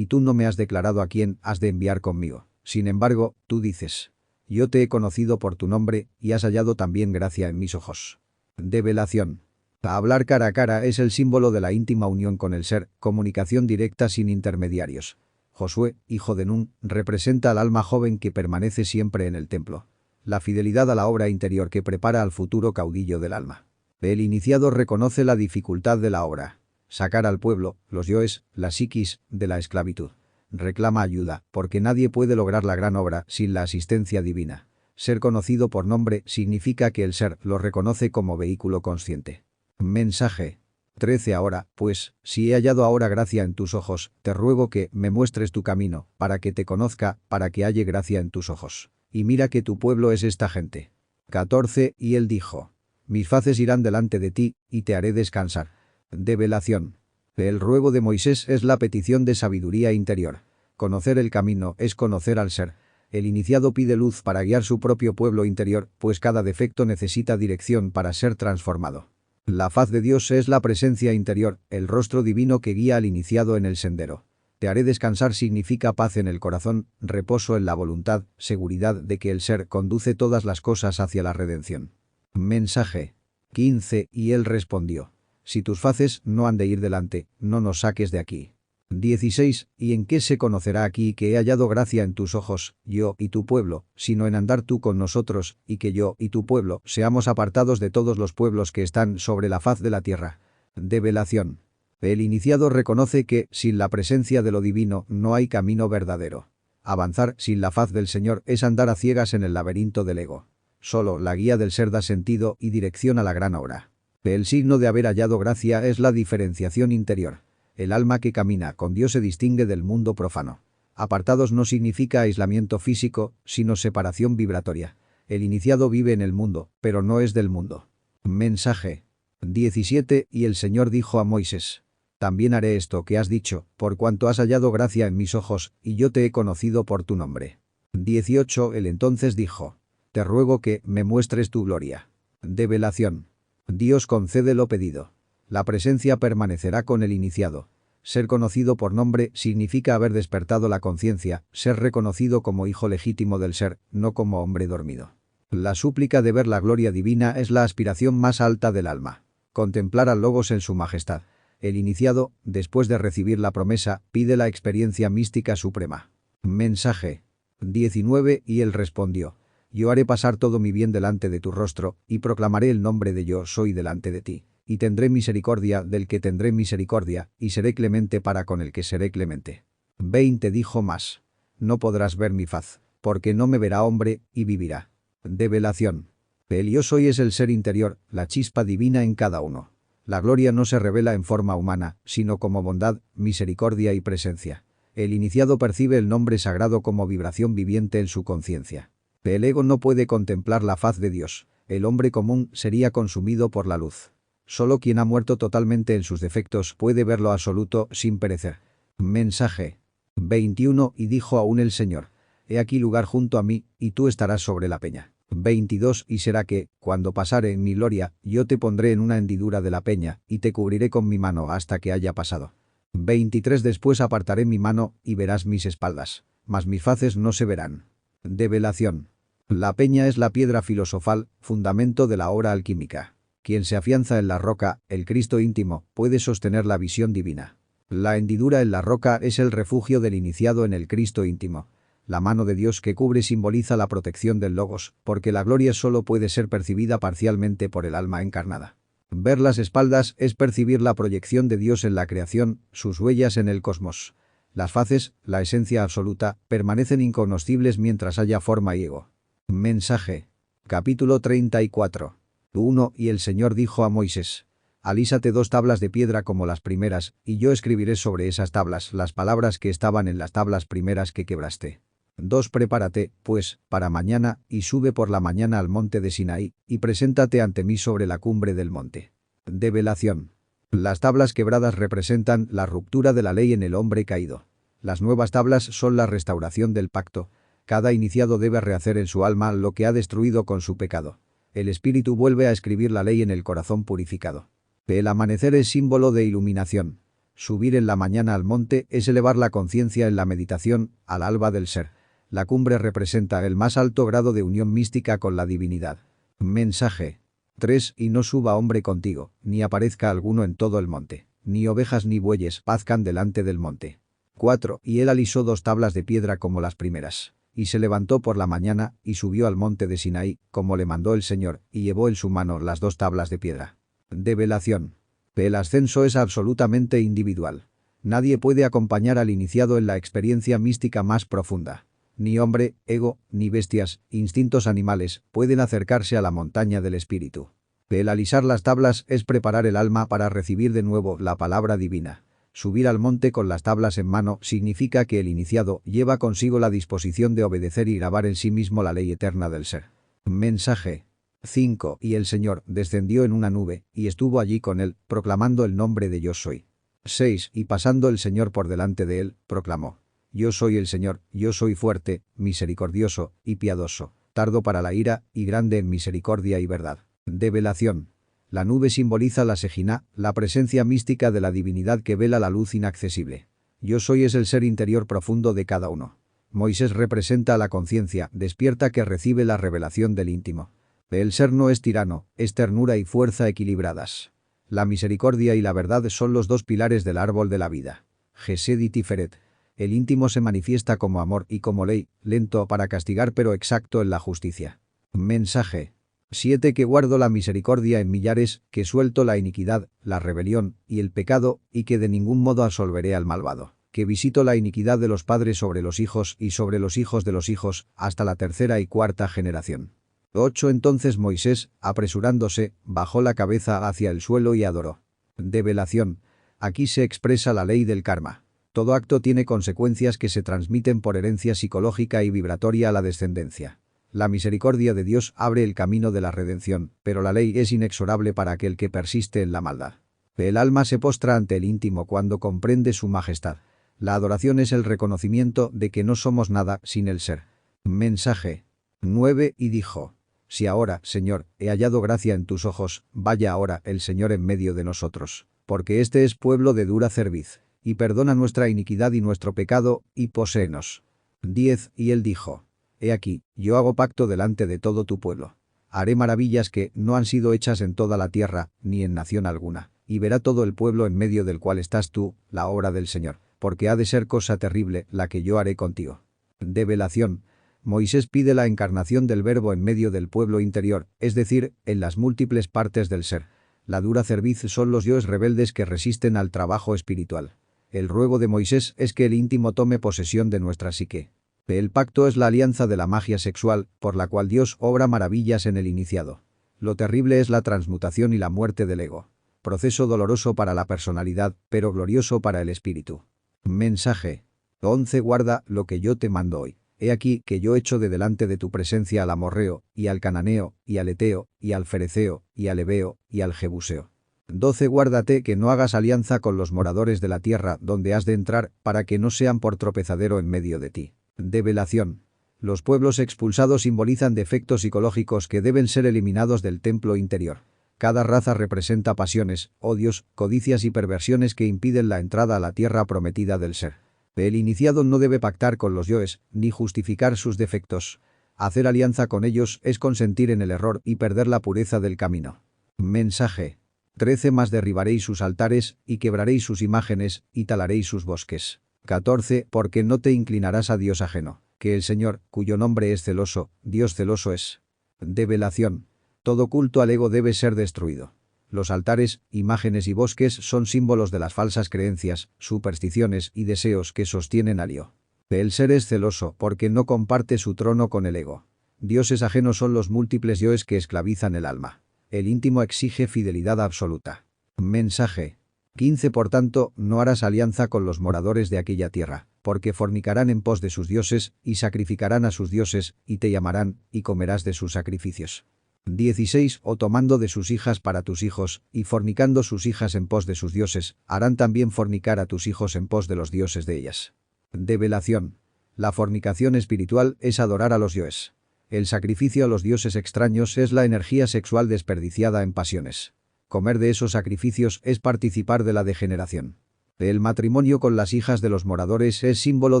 y tú no me has declarado a quién has de enviar conmigo. Sin embargo, tú dices: yo te he conocido por tu nombre, y has hallado también gracia en mis ojos. Develación. Hablar cara a cara es el símbolo de la íntima unión con el ser, comunicación directa sin intermediarios. Josué, hijo de Nun, representa al alma joven que permanece siempre en el templo. La fidelidad a la obra interior que prepara al futuro caudillo del alma. El iniciado reconoce la dificultad de la obra. Sacar al pueblo, los yoes, la psiquis, de la esclavitud. Reclama ayuda, porque nadie puede lograr la gran obra sin la asistencia divina. Ser conocido por nombre significa que el ser lo reconoce como vehículo consciente. Mensaje. 13 Ahora, pues, si he hallado ahora gracia en tus ojos, te ruego que me muestres tu camino, para que te conozca, para que halle gracia en tus ojos. Y mira que tu pueblo es esta gente. 14 Y él dijo: mis faces irán delante de ti, y te haré descansar. Develación. El ruego de Moisés es la petición de sabiduría interior. Conocer el camino es conocer al ser. El iniciado pide luz para guiar su propio pueblo interior, pues cada defecto necesita dirección para ser transformado. La faz de Dios es la presencia interior, el rostro divino que guía al iniciado en el sendero. Te haré descansar significa paz en el corazón, reposo en la voluntad, seguridad de que el ser conduce todas las cosas hacia la redención. Mensaje. 15 Y él respondió: si tus faces no han de ir delante, no nos saques de aquí. 16 ¿Y en qué se conocerá aquí que he hallado gracia en tus ojos, yo y tu pueblo, sino en andar tú con nosotros, y que yo y tu pueblo seamos apartados de todos los pueblos que están sobre la faz de la tierra? Develación. El iniciado reconoce que, sin la presencia de lo divino, no hay camino verdadero. Avanzar sin la faz del Señor es andar a ciegas en el laberinto del ego. Solo la guía del ser da sentido y dirección a la gran obra. El signo de haber hallado gracia es la diferenciación interior. El alma que camina con Dios se distingue del mundo profano. Apartados no significa aislamiento físico, sino separación vibratoria. El iniciado vive en el mundo, pero no es del mundo. Mensaje. 17 Y el Señor dijo a Moisés: también haré esto que has dicho, por cuanto has hallado gracia en mis ojos, y yo te he conocido por tu nombre. 18 Él entonces dijo: te ruego que me muestres tu gloria. Develación. Dios concede lo pedido. La presencia permanecerá con el iniciado. Ser conocido por nombre significa haber despertado la conciencia, ser reconocido como hijo legítimo del ser, no como hombre dormido. La súplica de ver la gloria divina es la aspiración más alta del alma. Contemplar al Logos en su majestad. El iniciado, después de recibir la promesa, pide la experiencia mística suprema. Mensaje. 19 Y él respondió: yo haré pasar todo mi bien delante de tu rostro, y proclamaré el nombre de yo soy delante de ti. Y tendré misericordia del que tendré misericordia, y seré clemente para con el que seré clemente. 20 Dijo más: no podrás ver mi faz, porque no me verá hombre, y vivirá. Develación. El yo soy es el ser interior, la chispa divina en cada uno. La gloria no se revela en forma humana, sino como bondad, misericordia y presencia. El iniciado percibe el nombre sagrado como vibración viviente en su conciencia. El ego no puede contemplar la faz de Dios. El hombre común sería consumido por la luz. Solo quien ha muerto totalmente en sus defectos puede ver lo absoluto sin perecer. Mensaje. 21 Y dijo aún el Señor: he aquí lugar junto a mí, y tú estarás sobre la peña. 22 Y será que, cuando pasare en mi gloria, yo te pondré en una hendidura de la peña, y te cubriré con mi mano hasta que haya pasado. 23 Después apartaré mi mano, y verás mis espaldas, mas mis faces no se verán. Develación. La peña es la piedra filosofal, fundamento de la obra alquímica. Quien se afianza en la roca, el Cristo íntimo, puede sostener la visión divina. La hendidura en la roca es el refugio del iniciado en el Cristo íntimo. La mano de Dios que cubre simboliza la protección del Logos, porque la gloria solo puede ser percibida parcialmente por el alma encarnada. Ver las espaldas es percibir la proyección de Dios en la creación, sus huellas en el cosmos. Las faces, la esencia absoluta, permanecen incognoscibles mientras haya forma y ego. Mensaje. Capítulo 34. 1 Y el Señor dijo a Moisés: alísate 2 tablas de piedra como las primeras, y yo escribiré sobre esas tablas las palabras que estaban en las tablas primeras que quebraste. 2 Prepárate, pues, para mañana, y sube por la mañana al monte de Sinaí, y preséntate ante mí sobre la cumbre del monte. Develación. Las tablas quebradas representan la ruptura de la ley en el hombre caído. Las nuevas tablas son la restauración del pacto. Cada iniciado debe rehacer en su alma lo que ha destruido con su pecado. El espíritu vuelve a escribir la ley en el corazón purificado. El amanecer es símbolo de iluminación. Subir en la mañana al monte es elevar la conciencia en la meditación, al alba del ser. La cumbre representa el más alto grado de unión mística con la divinidad. Mensaje. 3. Y no suba hombre contigo, ni aparezca alguno en todo el monte, ni ovejas ni bueyes pazcan delante del monte. 4. Y él alisó 2 tablas de piedra como las primeras. Y se levantó por la mañana, y subió al monte de Sinaí, como le mandó el Señor, y llevó en su mano las 2 tablas de piedra. Develación. El ascenso es absolutamente individual. Nadie puede acompañar al iniciado en la experiencia mística más profunda. Ni hombre, ego, ni bestias, instintos animales, pueden acercarse a la montaña del espíritu. El alisar las tablas es preparar el alma para recibir de nuevo la palabra divina. Subir al monte con las tablas en mano significa que el iniciado lleva consigo la disposición de obedecer y grabar en sí mismo la ley eterna del ser. Mensaje. 5. Y el Señor descendió en una nube, y estuvo allí con él, proclamando el nombre de Yo soy. 6. Y pasando el Señor por delante de él, proclamó: Yo soy el Señor, yo soy fuerte, misericordioso y piadoso, tardo para la ira y grande en misericordia y verdad. Develación. La nube simboliza la Sejina, la presencia mística de la divinidad que vela la luz inaccesible. Yo soy es el ser interior profundo de cada uno. Moisés representa a la conciencia despierta que recibe la revelación del íntimo. El ser no es tirano, es ternura y fuerza equilibradas. La misericordia y la verdad son los 2 pilares del árbol de la vida. Gesed y Tiferet. El íntimo se manifiesta como amor y como ley, lento para castigar pero exacto en la justicia. Mensaje. 7. Que guardo la misericordia en millares, que suelto la iniquidad, la rebelión y el pecado, y que de ningún modo absolveré al malvado. Que visito la iniquidad de los padres sobre los hijos y sobre los hijos de los hijos, hasta la 3ª y 4ª generación. 8. Entonces Moisés, apresurándose, bajó la cabeza hacia el suelo y adoró. Develación. Aquí se expresa la ley del karma. Todo acto tiene consecuencias que se transmiten por herencia psicológica y vibratoria a la descendencia. La misericordia de Dios abre el camino de la redención, pero la ley es inexorable para aquel que persiste en la maldad. El alma se postra ante el íntimo cuando comprende su majestad. La adoración es el reconocimiento de que no somos nada sin el ser. Mensaje. 9. Y dijo: Si ahora, Señor, he hallado gracia en tus ojos, vaya ahora el Señor en medio de nosotros, porque este es pueblo de dura cerviz, y perdona nuestra iniquidad y nuestro pecado, y poséenos. 10. Y él dijo: He aquí, yo hago pacto delante de todo tu pueblo. Haré maravillas que no han sido hechas en toda la tierra, ni en nación alguna, y verá todo el pueblo en medio del cual estás tú, la obra del Señor, porque ha de ser cosa terrible la que yo haré contigo. Develación. Moisés pide la encarnación del Verbo en medio del pueblo interior, es decir, en las múltiples partes del ser. La dura cerviz son los yoes rebeldes que resisten al trabajo espiritual. El ruego de Moisés es que el íntimo tome posesión de nuestra psique. El pacto es la alianza de la magia sexual, por la cual Dios obra maravillas en el iniciado. Lo terrible es la transmutación y la muerte del ego. Proceso doloroso para la personalidad, pero glorioso para el espíritu. Mensaje. 11. Guarda lo que yo te mando hoy. He aquí que yo echo de delante de tu presencia al amorreo, y al cananeo, y al eteo, y al fereceo, y al ebeo, y al jebuseo. 12. Guárdate que no hagas alianza con los moradores de la tierra donde has de entrar, para que no sean por tropezadero en medio de ti. Develación. Los pueblos expulsados simbolizan defectos psicológicos que deben ser eliminados del templo interior. Cada raza representa pasiones, odios, codicias y perversiones que impiden la entrada a la tierra prometida del ser. El iniciado no debe pactar con los yoes, ni justificar sus defectos. Hacer alianza con ellos es consentir en el error y perder la pureza del camino. Mensaje. 13. Mas derribaréis sus altares, y quebraréis sus imágenes, y talaréis sus bosques. 14. Porque no te inclinarás a Dios ajeno, que el Señor, cuyo nombre es celoso, Dios celoso es. Develación. Todo culto al ego debe ser destruido. Los altares, imágenes y bosques son símbolos de las falsas creencias, supersticiones y deseos que sostienen al yo. El ser es celoso porque no comparte su trono con el ego. Dioses ajenos son los múltiples yoes que esclavizan el alma. El íntimo exige fidelidad absoluta. Mensaje. 15. Por tanto, no harás alianza con los moradores de aquella tierra, porque fornicarán en pos de sus dioses, y sacrificarán a sus dioses, y te llamarán, y comerás de sus sacrificios. 16. O tomando de sus hijas para tus hijos, y fornicando sus hijas en pos de sus dioses, harán también fornicar a tus hijos en pos de los dioses de ellas. Develación. La fornicación espiritual es adorar a los yoes. El sacrificio a los dioses extraños es la energía sexual desperdiciada en pasiones. Comer de esos sacrificios es participar de la degeneración. El matrimonio con las hijas de los moradores es símbolo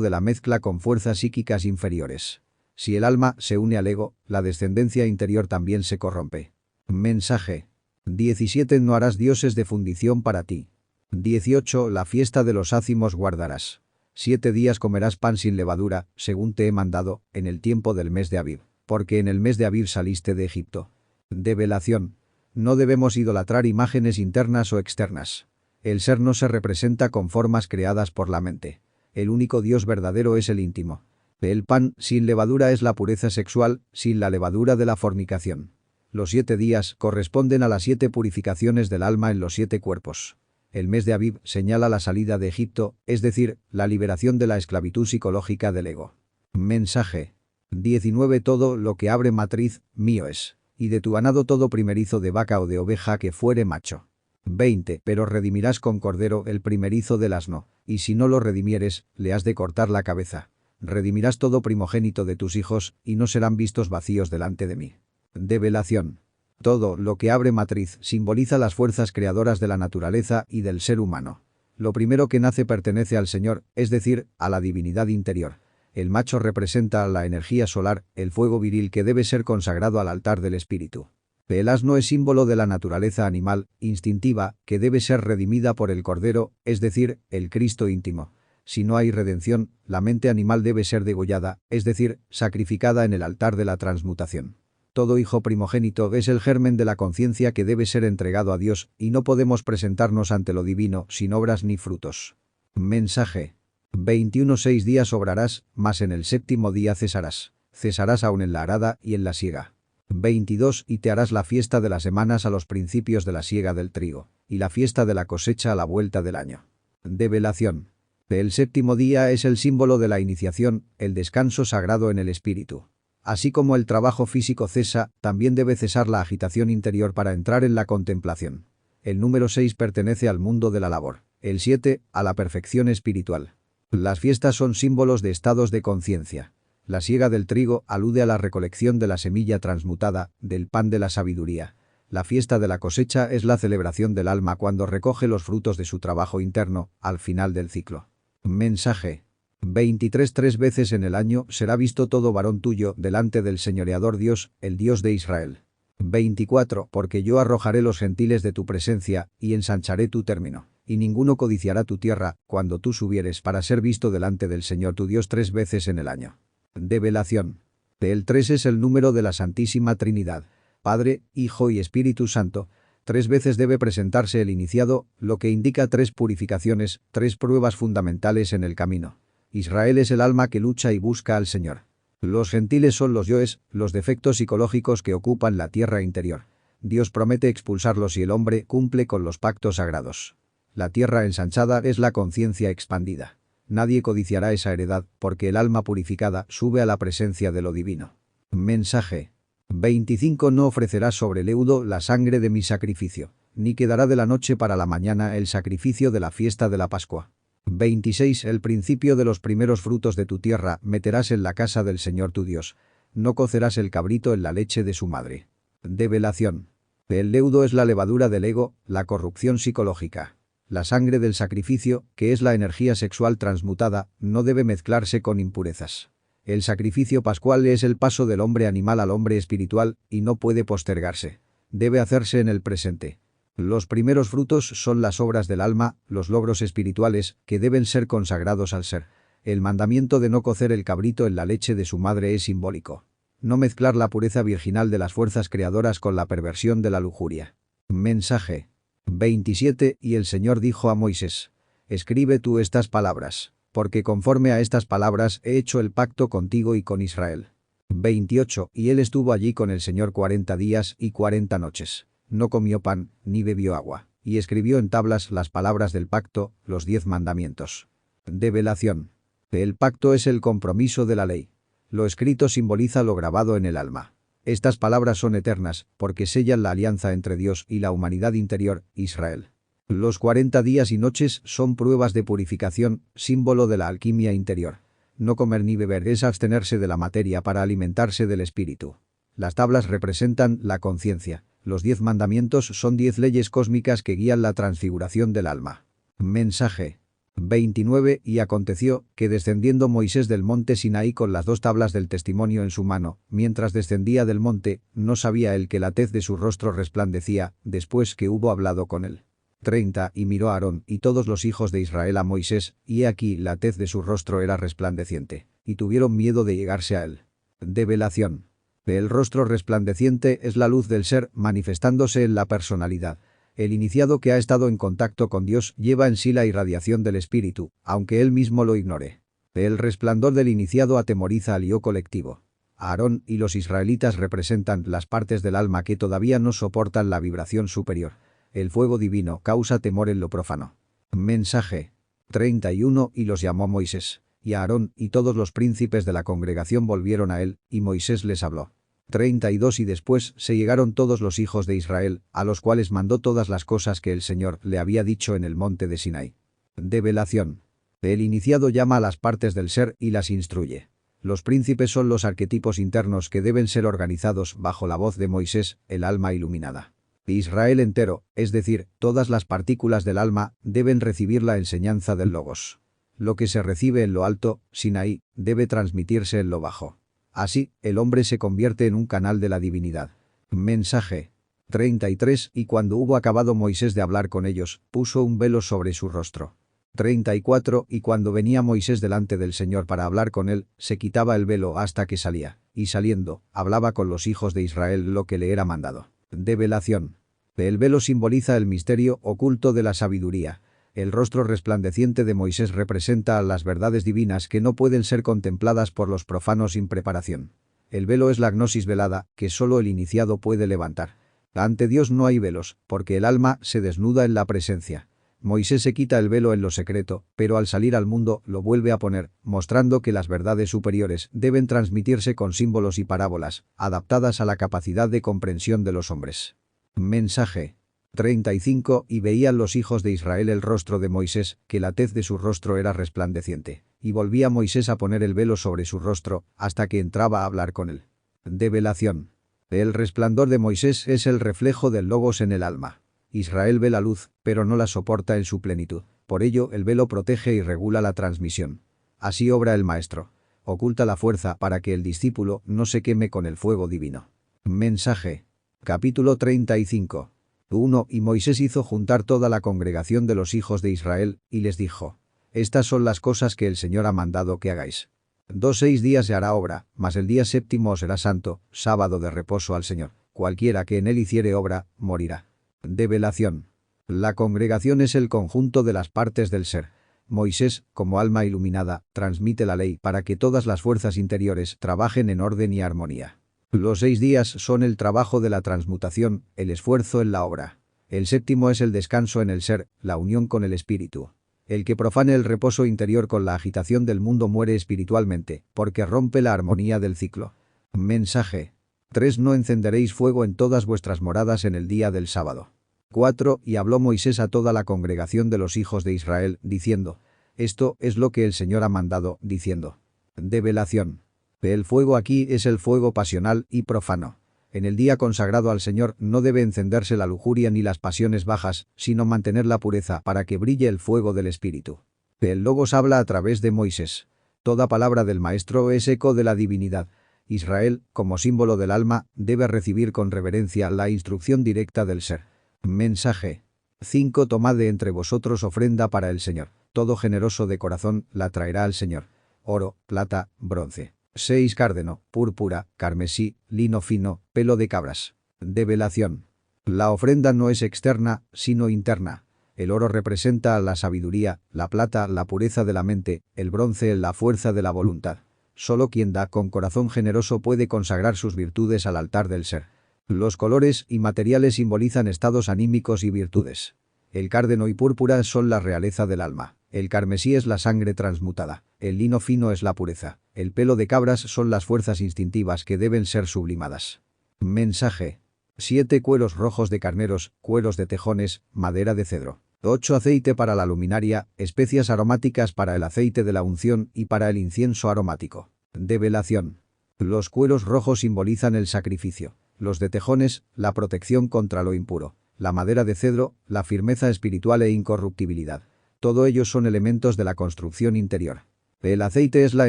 de la mezcla con fuerzas psíquicas inferiores. Si el alma se une al ego, la descendencia interior también se corrompe. Mensaje. 17. No harás dioses de fundición para ti. 18. La fiesta de los ácimos guardarás. 7 días comerás pan sin levadura, según te he mandado, en el tiempo del mes de Abib, porque en el mes de Abib saliste de Egipto. Develación. No debemos idolatrar imágenes internas o externas. El ser no se representa con formas creadas por la mente. El único Dios verdadero es el íntimo. El pan sin levadura es la pureza sexual, sin la levadura de la fornicación. Los 7 días corresponden a las 7 purificaciones del alma en los 7 cuerpos. El mes de Abib señala la salida de Egipto, es decir, la liberación de la esclavitud psicológica del ego. Mensaje. 19. Todo lo que abre matriz, mío es, y de tu ganado todo primerizo de vaca o de oveja que fuere macho. 20. Pero redimirás con cordero el primerizo del asno, y si no lo redimieres, le has de cortar la cabeza. Redimirás todo primogénito de tus hijos, y no serán vistos vacíos delante de mí. Develación. Todo lo que abre matriz simboliza las fuerzas creadoras de la naturaleza y del ser humano. Lo primero que nace pertenece al Señor, es decir, a la divinidad interior. El macho representa la energía solar, el fuego viril que debe ser consagrado al altar del espíritu. El asno es símbolo de la naturaleza animal, instintiva, que debe ser redimida por el Cordero, es decir, el Cristo íntimo. Si no hay redención, la mente animal debe ser degollada, es decir, sacrificada en el altar de la transmutación. Todo hijo primogénito es el germen de la conciencia que debe ser entregado a Dios, y no podemos presentarnos ante lo divino sin obras ni frutos. Mensaje. 21. 6 días obrarás, mas en el 7º día cesarás. Cesarás aún en la arada y en la siega. 22. Y te harás la fiesta de las semanas a los principios de la siega del trigo, y la fiesta de la cosecha a la vuelta del año. Develación. El 7º día es el símbolo de la iniciación, el descanso sagrado en el espíritu. Así como el trabajo físico cesa, también debe cesar la agitación interior para entrar en la contemplación. El número 6 pertenece al mundo de la labor, el 7, a la perfección espiritual. Las fiestas son símbolos de estados de conciencia. La siega del trigo alude a la recolección de la semilla transmutada, del pan de la sabiduría. La fiesta de la cosecha es la celebración del alma cuando recoge los frutos de su trabajo interno, al final del ciclo. Mensaje. 23. 3 veces en el año será visto todo varón tuyo delante del señoreador Dios, el Dios de Israel. 24. Porque yo arrojaré los gentiles de tu presencia, y ensancharé tu término, y ninguno codiciará tu tierra, cuando tú subieres para ser visto delante del Señor tu Dios 3 veces en el año. Develación. El 3 es el número de la Santísima Trinidad, Padre, Hijo y Espíritu Santo. 3 veces debe presentarse el iniciado, lo que indica 3 purificaciones, 3 pruebas fundamentales en el camino. Israel es el alma que lucha y busca al Señor. Los gentiles son los yoes, los defectos psicológicos que ocupan la tierra interior. Dios promete expulsarlos si el hombre cumple con los pactos sagrados. La tierra ensanchada es la conciencia expandida. Nadie codiciará esa heredad, porque el alma purificada sube a la presencia de lo divino. Mensaje. 25. No ofrecerás sobre el eudo la sangre de mi sacrificio, ni quedará de la noche para la mañana el sacrificio de la fiesta de la Pascua. 26. El principio de los primeros frutos de tu tierra meterás en la casa del Señor tu Dios. No cocerás el cabrito en la leche de su madre. Develación. El leudo es la levadura del ego, la corrupción psicológica. La sangre del sacrificio, que es la energía sexual transmutada, no debe mezclarse con impurezas. El sacrificio pascual es el paso del hombre animal al hombre espiritual, y no puede postergarse. Debe hacerse en el presente. Los primeros frutos son las obras del alma, los logros espirituales, que deben ser consagrados al ser. El mandamiento de no cocer el cabrito en la leche de su madre es simbólico. No mezclar la pureza virginal de las fuerzas creadoras con la perversión de la lujuria. Mensaje. 27. Y el Señor dijo a Moisés: escribe tú estas palabras, porque conforme a estas palabras he hecho el pacto contigo y con Israel. 28. Y él estuvo allí con el Señor 40 días y 40 noches. No comió pan, ni bebió agua, y escribió en tablas las palabras del pacto, los 10 mandamientos. Develación. El pacto es el compromiso de la ley. Lo escrito simboliza lo grabado en el alma. Estas palabras son eternas, porque sellan la alianza entre Dios y la humanidad interior, Israel. Los 40 días y noches son pruebas de purificación, símbolo de la alquimia interior. No comer ni beber es abstenerse de la materia para alimentarse del espíritu. Las tablas representan la conciencia. Los 10 mandamientos son 10 leyes cósmicas que guían la transfiguración del alma. Mensaje. 29 Y aconteció que descendiendo Moisés del monte Sinaí con las 2 tablas del testimonio en su mano, mientras descendía del monte, no sabía él que la tez de su rostro resplandecía, después que hubo hablado con él. 30 Y miró a Aarón y todos los hijos de Israel a Moisés, y he aquí la tez de su rostro era resplandeciente, y tuvieron miedo de llegarse a él. Develación. El rostro resplandeciente es la luz del ser manifestándose en la personalidad. El iniciado que ha estado en contacto con Dios lleva en sí la irradiación del Espíritu, aunque él mismo lo ignore. El resplandor del iniciado atemoriza al yo colectivo. Aarón y los israelitas representan las partes del alma que todavía no soportan la vibración superior. El fuego divino causa temor en lo profano. Mensaje. 31 Y los llamó Moisés. Y Aarón y todos los príncipes de la congregación volvieron a él, y Moisés les habló. 32 Y después se llegaron todos los hijos de Israel, a los cuales mandó todas las cosas que el Señor le había dicho en el monte de Sinaí. Develación. El iniciado llama a las partes del ser y las instruye. Los príncipes son los arquetipos internos que deben ser organizados bajo la voz de Moisés, el alma iluminada. Israel entero, es decir, todas las partículas del alma, deben recibir la enseñanza del Logos. Lo que se recibe en lo alto, Sinaí, debe transmitirse en lo bajo. Así, el hombre se convierte en un canal de la divinidad. Mensaje. 33 Y cuando hubo acabado Moisés de hablar con ellos, puso un velo sobre su rostro. 34 Y cuando venía Moisés delante del Señor para hablar con él, se quitaba el velo hasta que salía, y saliendo, hablaba con los hijos de Israel lo que le era mandado. Develación. El velo simboliza el misterio oculto de la sabiduría. El rostro resplandeciente de Moisés representa a las verdades divinas que no pueden ser contempladas por los profanos sin preparación. El velo es la gnosis velada, que solo el iniciado puede levantar. Ante Dios no hay velos, porque el alma se desnuda en la presencia. Moisés se quita el velo en lo secreto, pero al salir al mundo lo vuelve a poner, mostrando que las verdades superiores deben transmitirse con símbolos y parábolas, adaptadas a la capacidad de comprensión de los hombres. Mensaje. 35 Y veían los hijos de Israel el rostro de Moisés, que la tez de su rostro era resplandeciente, y volvía Moisés a poner el velo sobre su rostro, hasta que entraba a hablar con él. Develación. El resplandor de Moisés es el reflejo del Logos en el alma. Israel ve la luz, pero no la soporta en su plenitud. Por ello, el velo protege y regula la transmisión. Así obra el maestro. Oculta la fuerza para que el discípulo no se queme con el fuego divino. Mensaje. Capítulo 35. 1 Y Moisés hizo juntar toda la congregación de los hijos de Israel, y les dijo: Estas son las cosas que el Señor ha mandado que hagáis. 2 6 días se hará obra, mas el día séptimo será santo, sábado de reposo al Señor. Cualquiera que en él hiciere obra, morirá. Develación. La congregación es el conjunto de las partes del ser. Moisés, como alma iluminada, transmite la ley para que todas las fuerzas interiores trabajen en orden y armonía. Los 6 días son el trabajo de la transmutación, el esfuerzo en la obra. El séptimo es el descanso en el ser, la unión con el espíritu. El que profane el reposo interior con la agitación del mundo muere espiritualmente, porque rompe la armonía del ciclo. Mensaje. 3 No encenderéis fuego en todas vuestras moradas en el día del sábado. 4 Y habló Moisés a toda la congregación de los hijos de Israel, diciendo: Esto es lo que el Señor ha mandado, diciendo. Develación. El fuego aquí es el fuego pasional y profano. En el día consagrado al Señor no debe encenderse la lujuria ni las pasiones bajas, sino mantener la pureza para que brille el fuego del Espíritu. El Logos habla a través de Moisés. Toda palabra del Maestro es eco de la divinidad. Israel, como símbolo del alma, debe recibir con reverencia la instrucción directa del ser. Mensaje. 5 Tomad de entre vosotros ofrenda para el Señor. Todo generoso de corazón la traerá al Señor. Oro, plata, bronce. 6 Cárdeno, púrpura, carmesí, lino fino, pelo de cabras. Develación. La ofrenda no es externa, sino interna. El oro representa la sabiduría, la plata la pureza de la mente, el bronce la fuerza de la voluntad. Solo quien da con corazón generoso puede consagrar sus virtudes al altar del ser. Los colores y materiales simbolizan estados anímicos y virtudes. El cárdeno y púrpura son la realeza del alma. El carmesí es la sangre transmutada. El lino fino es la pureza. El pelo de cabras son las fuerzas instintivas que deben ser sublimadas. Mensaje. 7 Cueros rojos de carneros, cueros de tejones, madera de cedro. 8 Aceite para la luminaria, especias aromáticas para el aceite de la unción y para el incienso aromático. Develación. Los cueros rojos simbolizan el sacrificio. Los de tejones, la protección contra lo impuro. La madera de cedro, la firmeza espiritual e incorruptibilidad. Todo ello son elementos de la construcción interior. El aceite es la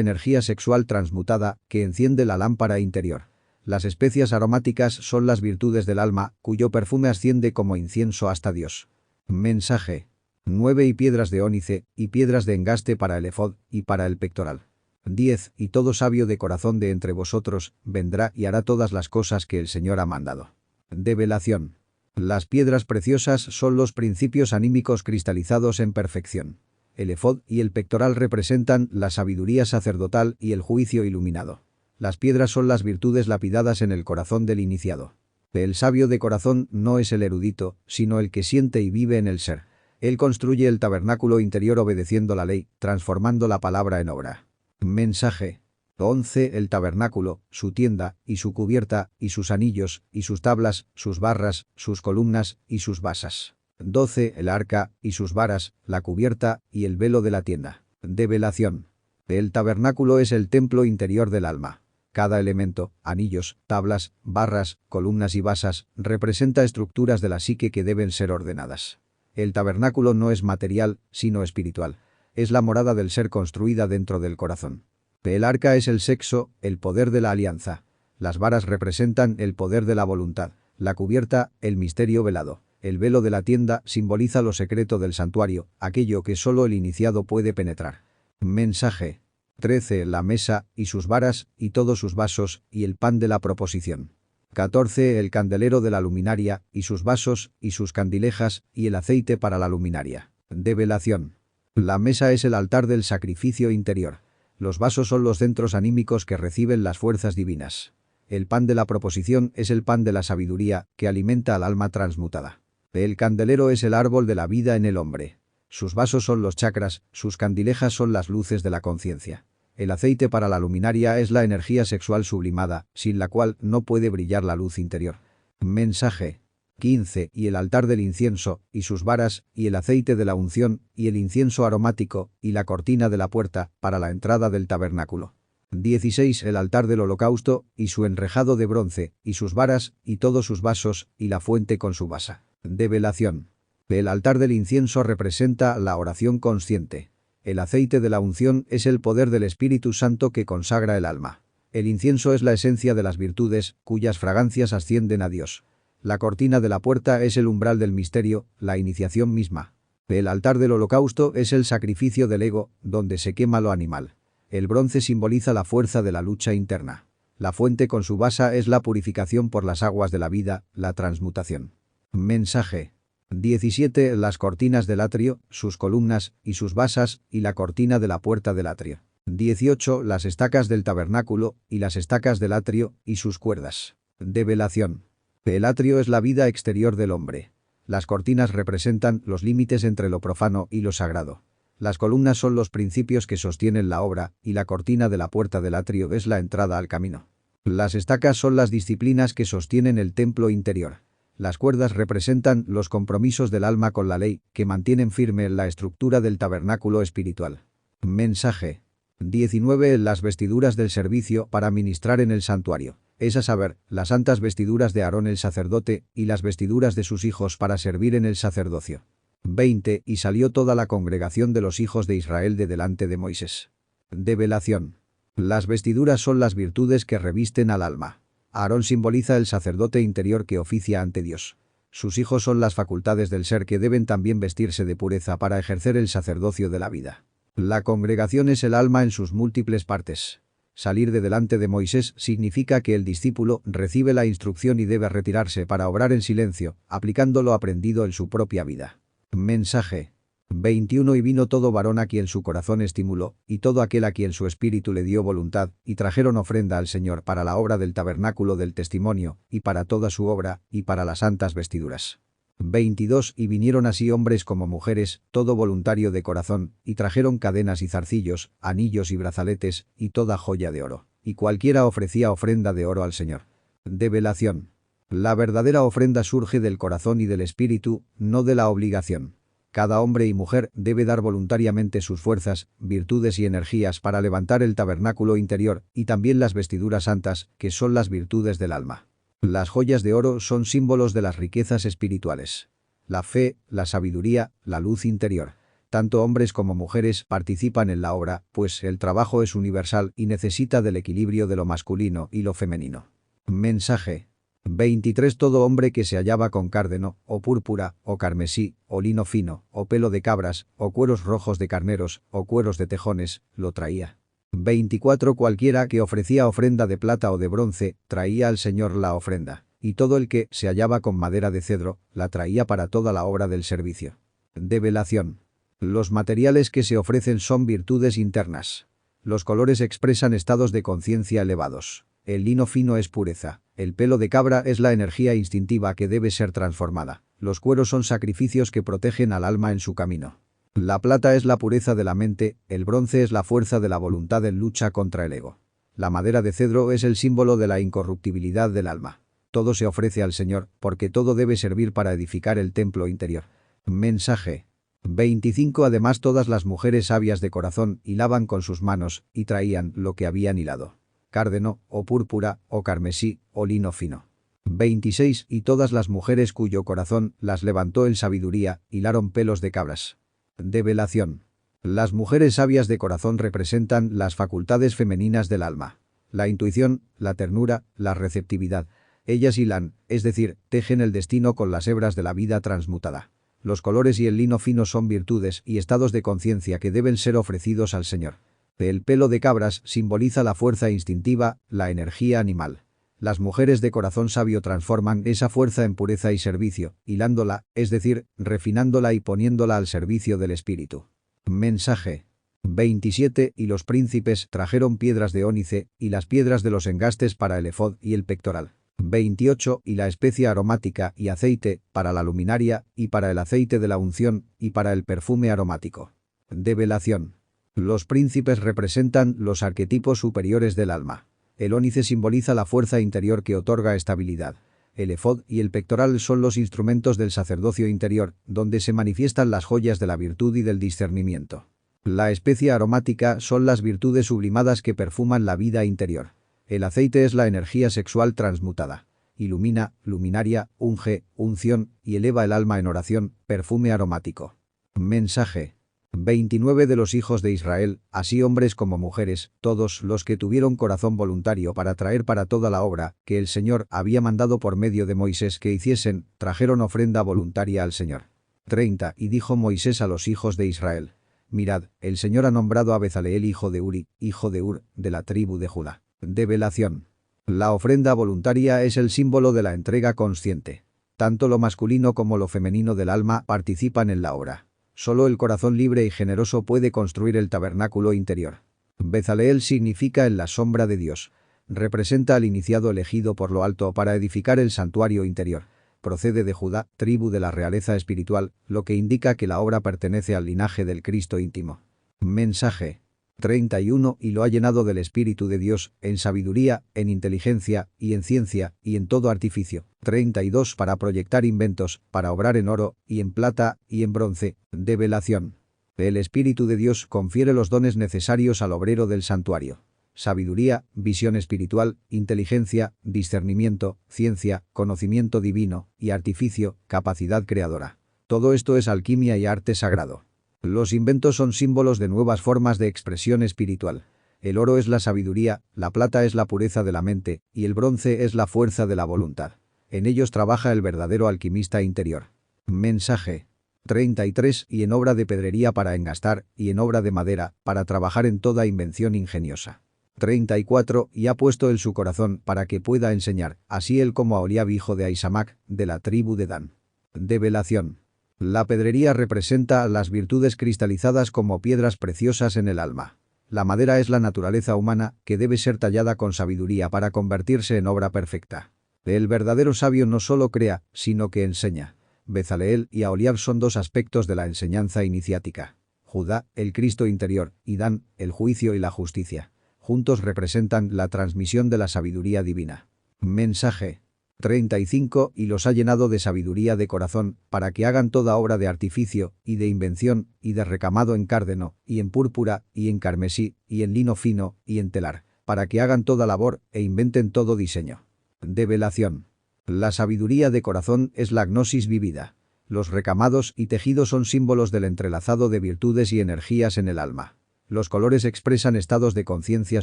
energía sexual transmutada que enciende la lámpara interior. Las especias aromáticas son las virtudes del alma, cuyo perfume asciende como incienso hasta Dios. Mensaje. 9 y piedras de ónice, y piedras de engaste para el efod, y para el pectoral. 10 Y todo sabio de corazón de entre vosotros, vendrá y hará todas las cosas que el Señor ha mandado. Develación. Las piedras preciosas son los principios anímicos cristalizados en perfección. El efod y el pectoral representan la sabiduría sacerdotal y el juicio iluminado. Las piedras son las virtudes lapidadas en el corazón del iniciado. El sabio de corazón no es el erudito, sino el que siente y vive en el ser. Él construye el tabernáculo interior obedeciendo la ley, transformando la palabra en obra. Mensaje. 11 El tabernáculo, su tienda, y su cubierta, y sus anillos, y sus tablas, sus barras, sus columnas, y sus basas. 12 El arca, y sus varas, la cubierta, y el velo de la tienda. Develación. El tabernáculo es el templo interior del alma. Cada elemento, anillos, tablas, barras, columnas y basas, representa estructuras de la psique que deben ser ordenadas. El tabernáculo no es material, sino espiritual. Es la morada del ser construida dentro del corazón. El arca es el sexo, el poder de la alianza. Las varas representan el poder de la voluntad. La cubierta, el misterio velado. El velo de la tienda simboliza lo secreto del santuario, aquello que solo el iniciado puede penetrar. Mensaje. 13 La mesa, y sus varas, y todos sus vasos, y el pan de la proposición. 14 El candelero de la luminaria, y sus vasos, y sus candilejas, y el aceite para la luminaria. Develación. La mesa es el altar del sacrificio interior. Los vasos son los centros anímicos que reciben las fuerzas divinas. El pan de la proposición es el pan de la sabiduría que alimenta al alma transmutada. El candelero es el árbol de la vida en el hombre. Sus vasos son los chakras, sus candilejas son las luces de la conciencia. El aceite para la luminaria es la energía sexual sublimada, sin la cual no puede brillar la luz interior. Mensaje. 15 Y el altar del incienso, y sus varas, y el aceite de la unción, y el incienso aromático, y la cortina de la puerta, para la entrada del tabernáculo. 16 El altar del holocausto, y su enrejado de bronce, y sus varas, y todos sus vasos, y la fuente con su basa. Develación. El altar del incienso representa la oración consciente. El aceite de la unción es el poder del Espíritu Santo que consagra el alma. El incienso es la esencia de las virtudes, cuyas fragancias ascienden a Dios. La cortina de la puerta es el umbral del misterio, la iniciación misma. El altar del holocausto es el sacrificio del ego, donde se quema lo animal. El bronce simboliza la fuerza de la lucha interna. La fuente con su basa es la purificación por las aguas de la vida, la transmutación. Mensaje. 17 Las cortinas del atrio, sus columnas, y sus basas, y la cortina de la puerta del atrio. 18 Las estacas del tabernáculo, y las estacas del atrio, y sus cuerdas. Develación. El atrio es la vida exterior del hombre. Las cortinas representan los límites entre lo profano y lo sagrado. Las columnas son los principios que sostienen la obra, y la cortina de la puerta del atrio es la entrada al camino. Las estacas son las disciplinas que sostienen el templo interior. Las cuerdas representan los compromisos del alma con la ley, que mantienen firme la estructura del tabernáculo espiritual. Mensaje. 19 Las vestiduras del servicio para ministrar en el santuario. Es a saber, las santas vestiduras de Aarón el sacerdote, y las vestiduras de sus hijos para servir en el sacerdocio. 20 Y salió toda la congregación de los hijos de Israel de delante de Moisés. Develación. Las vestiduras son las virtudes que revisten al alma. Aarón simboliza el sacerdote interior que oficia ante Dios. Sus hijos son las facultades del ser que deben también vestirse de pureza para ejercer el sacerdocio de la vida. La congregación es el alma en sus múltiples partes. Salir de delante de Moisés significa que el discípulo recibe la instrucción y debe retirarse para obrar en silencio, aplicando lo aprendido en su propia vida. Mensaje. 21 Y vino todo varón a quien su corazón estimuló, y todo aquel a quien su espíritu le dio voluntad, y trajeron ofrenda al Señor para la obra del tabernáculo del testimonio, y para toda su obra, y para las santas vestiduras. 22 Y vinieron así hombres como mujeres, todo voluntario de corazón, y trajeron cadenas y zarcillos, anillos y brazaletes, y toda joya de oro. Y cualquiera ofrecía ofrenda de oro al Señor. Develación. La verdadera ofrenda surge del corazón y del espíritu, no de la obligación. Cada hombre y mujer debe dar voluntariamente sus fuerzas, virtudes y energías para levantar el tabernáculo interior, y también las vestiduras santas, que son las virtudes del alma. Las joyas de oro son símbolos de las riquezas espirituales. La fe, la sabiduría, la luz interior. Tanto hombres como mujeres participan en la obra, pues el trabajo es universal y necesita del equilibrio de lo masculino y lo femenino. Mensaje 23. Todo hombre que se hallaba con cárdeno, o púrpura, o carmesí, o lino fino, o pelo de cabras, o cueros rojos de carneros, o cueros de tejones, lo traía. 24. Cualquiera que ofrecía ofrenda de plata o de bronce, traía al Señor la ofrenda, y todo el que se hallaba con madera de cedro, la traía para toda la obra del servicio. Develación. Los materiales que se ofrecen son virtudes internas. Los colores expresan estados de conciencia elevados. El lino fino es pureza. El pelo de cabra es la energía instintiva que debe ser transformada. Los cueros son sacrificios que protegen al alma en su camino. La plata es la pureza de la mente, el bronce es la fuerza de la voluntad en lucha contra el ego. La madera de cedro es el símbolo de la incorruptibilidad del alma. Todo se ofrece al Señor, porque todo debe servir para edificar el templo interior. Mensaje 25. Además todas las mujeres sabias de corazón hilaban con sus manos, y traían lo que habían hilado. Cárdeno, o púrpura, o carmesí, o lino fino. 26. Y todas las mujeres cuyo corazón las levantó en sabiduría, hilaron pelos de cabras. Develación. Las mujeres sabias de corazón representan las facultades femeninas del alma. La intuición, la ternura, la receptividad. Ellas hilan, es decir, tejen el destino con las hebras de la vida transmutada. Los colores y el lino fino son virtudes y estados de conciencia que deben ser ofrecidos al Señor. El pelo de cabras simboliza la fuerza instintiva, la energía animal. Las mujeres de corazón sabio transforman esa fuerza en pureza y servicio, hilándola, es decir, refinándola y poniéndola al servicio del espíritu. Mensaje 27. Y los príncipes trajeron piedras de ónice y las piedras de los engastes para el efod y el pectoral. 28. Y la especia aromática y aceite, para la luminaria, y para el aceite de la unción, y para el perfume aromático. Develación. Los príncipes representan los arquetipos superiores del alma. El ónice simboliza la fuerza interior que otorga estabilidad. El efod y el pectoral son los instrumentos del sacerdocio interior, donde se manifiestan las joyas de la virtud y del discernimiento. La especia aromática son las virtudes sublimadas que perfuman la vida interior. El aceite es la energía sexual transmutada. Ilumina, luminaria, unge, unción y eleva el alma en oración, perfume aromático. Mensaje 29. De los hijos de Israel, así hombres como mujeres, todos los que tuvieron corazón voluntario para traer para toda la obra que el Señor había mandado por medio de Moisés que hiciesen, trajeron ofrenda voluntaria al Señor. 30. Y dijo Moisés a los hijos de Israel: mirad, el Señor ha nombrado a Bezaleel hijo de Uri, hijo de Ur, de la tribu de Judá. Develación. La ofrenda voluntaria es el símbolo de la entrega consciente. Tanto lo masculino como lo femenino del alma participan en la obra. Solo el corazón libre y generoso puede construir el tabernáculo interior. Bezaleel significa en la sombra de Dios. Representa al iniciado elegido por lo alto para edificar el santuario interior. Procede de Judá, tribu de la realeza espiritual, lo que indica que la obra pertenece al linaje del Cristo íntimo. Mensaje 31. Y lo ha llenado del Espíritu de Dios, en sabiduría, en inteligencia, y en ciencia, y en todo artificio. 32. Para proyectar inventos, para obrar en oro, y en plata, y en bronce. Develación. El Espíritu de Dios confiere los dones necesarios al obrero del santuario. Sabiduría, visión espiritual, inteligencia, discernimiento, ciencia, conocimiento divino, y artificio, capacidad creadora. Todo esto es alquimia y arte sagrado. Los inventos son símbolos de nuevas formas de expresión espiritual. El oro es la sabiduría, la plata es la pureza de la mente, y el bronce es la fuerza de la voluntad. En ellos trabaja el verdadero alquimista interior. Mensaje 33. Y en obra de pedrería para engastar, y en obra de madera, para trabajar en toda invención ingeniosa. 34. Y ha puesto en su corazón para que pueda enseñar, así él como a Oliab hijo de Ahisamac, de la tribu de Dan. Develación. La pedrería representa las virtudes cristalizadas como piedras preciosas en el alma. La madera es la naturaleza humana que debe ser tallada con sabiduría para convertirse en obra perfecta. El verdadero sabio no solo crea, sino que enseña. Bezaleel y Aholiab son dos aspectos de la enseñanza iniciática. Judá, el Cristo interior, y Dan, el juicio y la justicia. Juntos representan la transmisión de la sabiduría divina. Mensaje 35. Y los ha llenado de sabiduría de corazón, para que hagan toda obra de artificio, y de invención, y de recamado en cárdeno, y en púrpura, y en carmesí, y en lino fino, y en telar, para que hagan toda labor, e inventen todo diseño. Develación. La sabiduría de corazón es la gnosis vivida. Los recamados y tejidos son símbolos del entrelazado de virtudes y energías en el alma. Los colores expresan estados de conciencia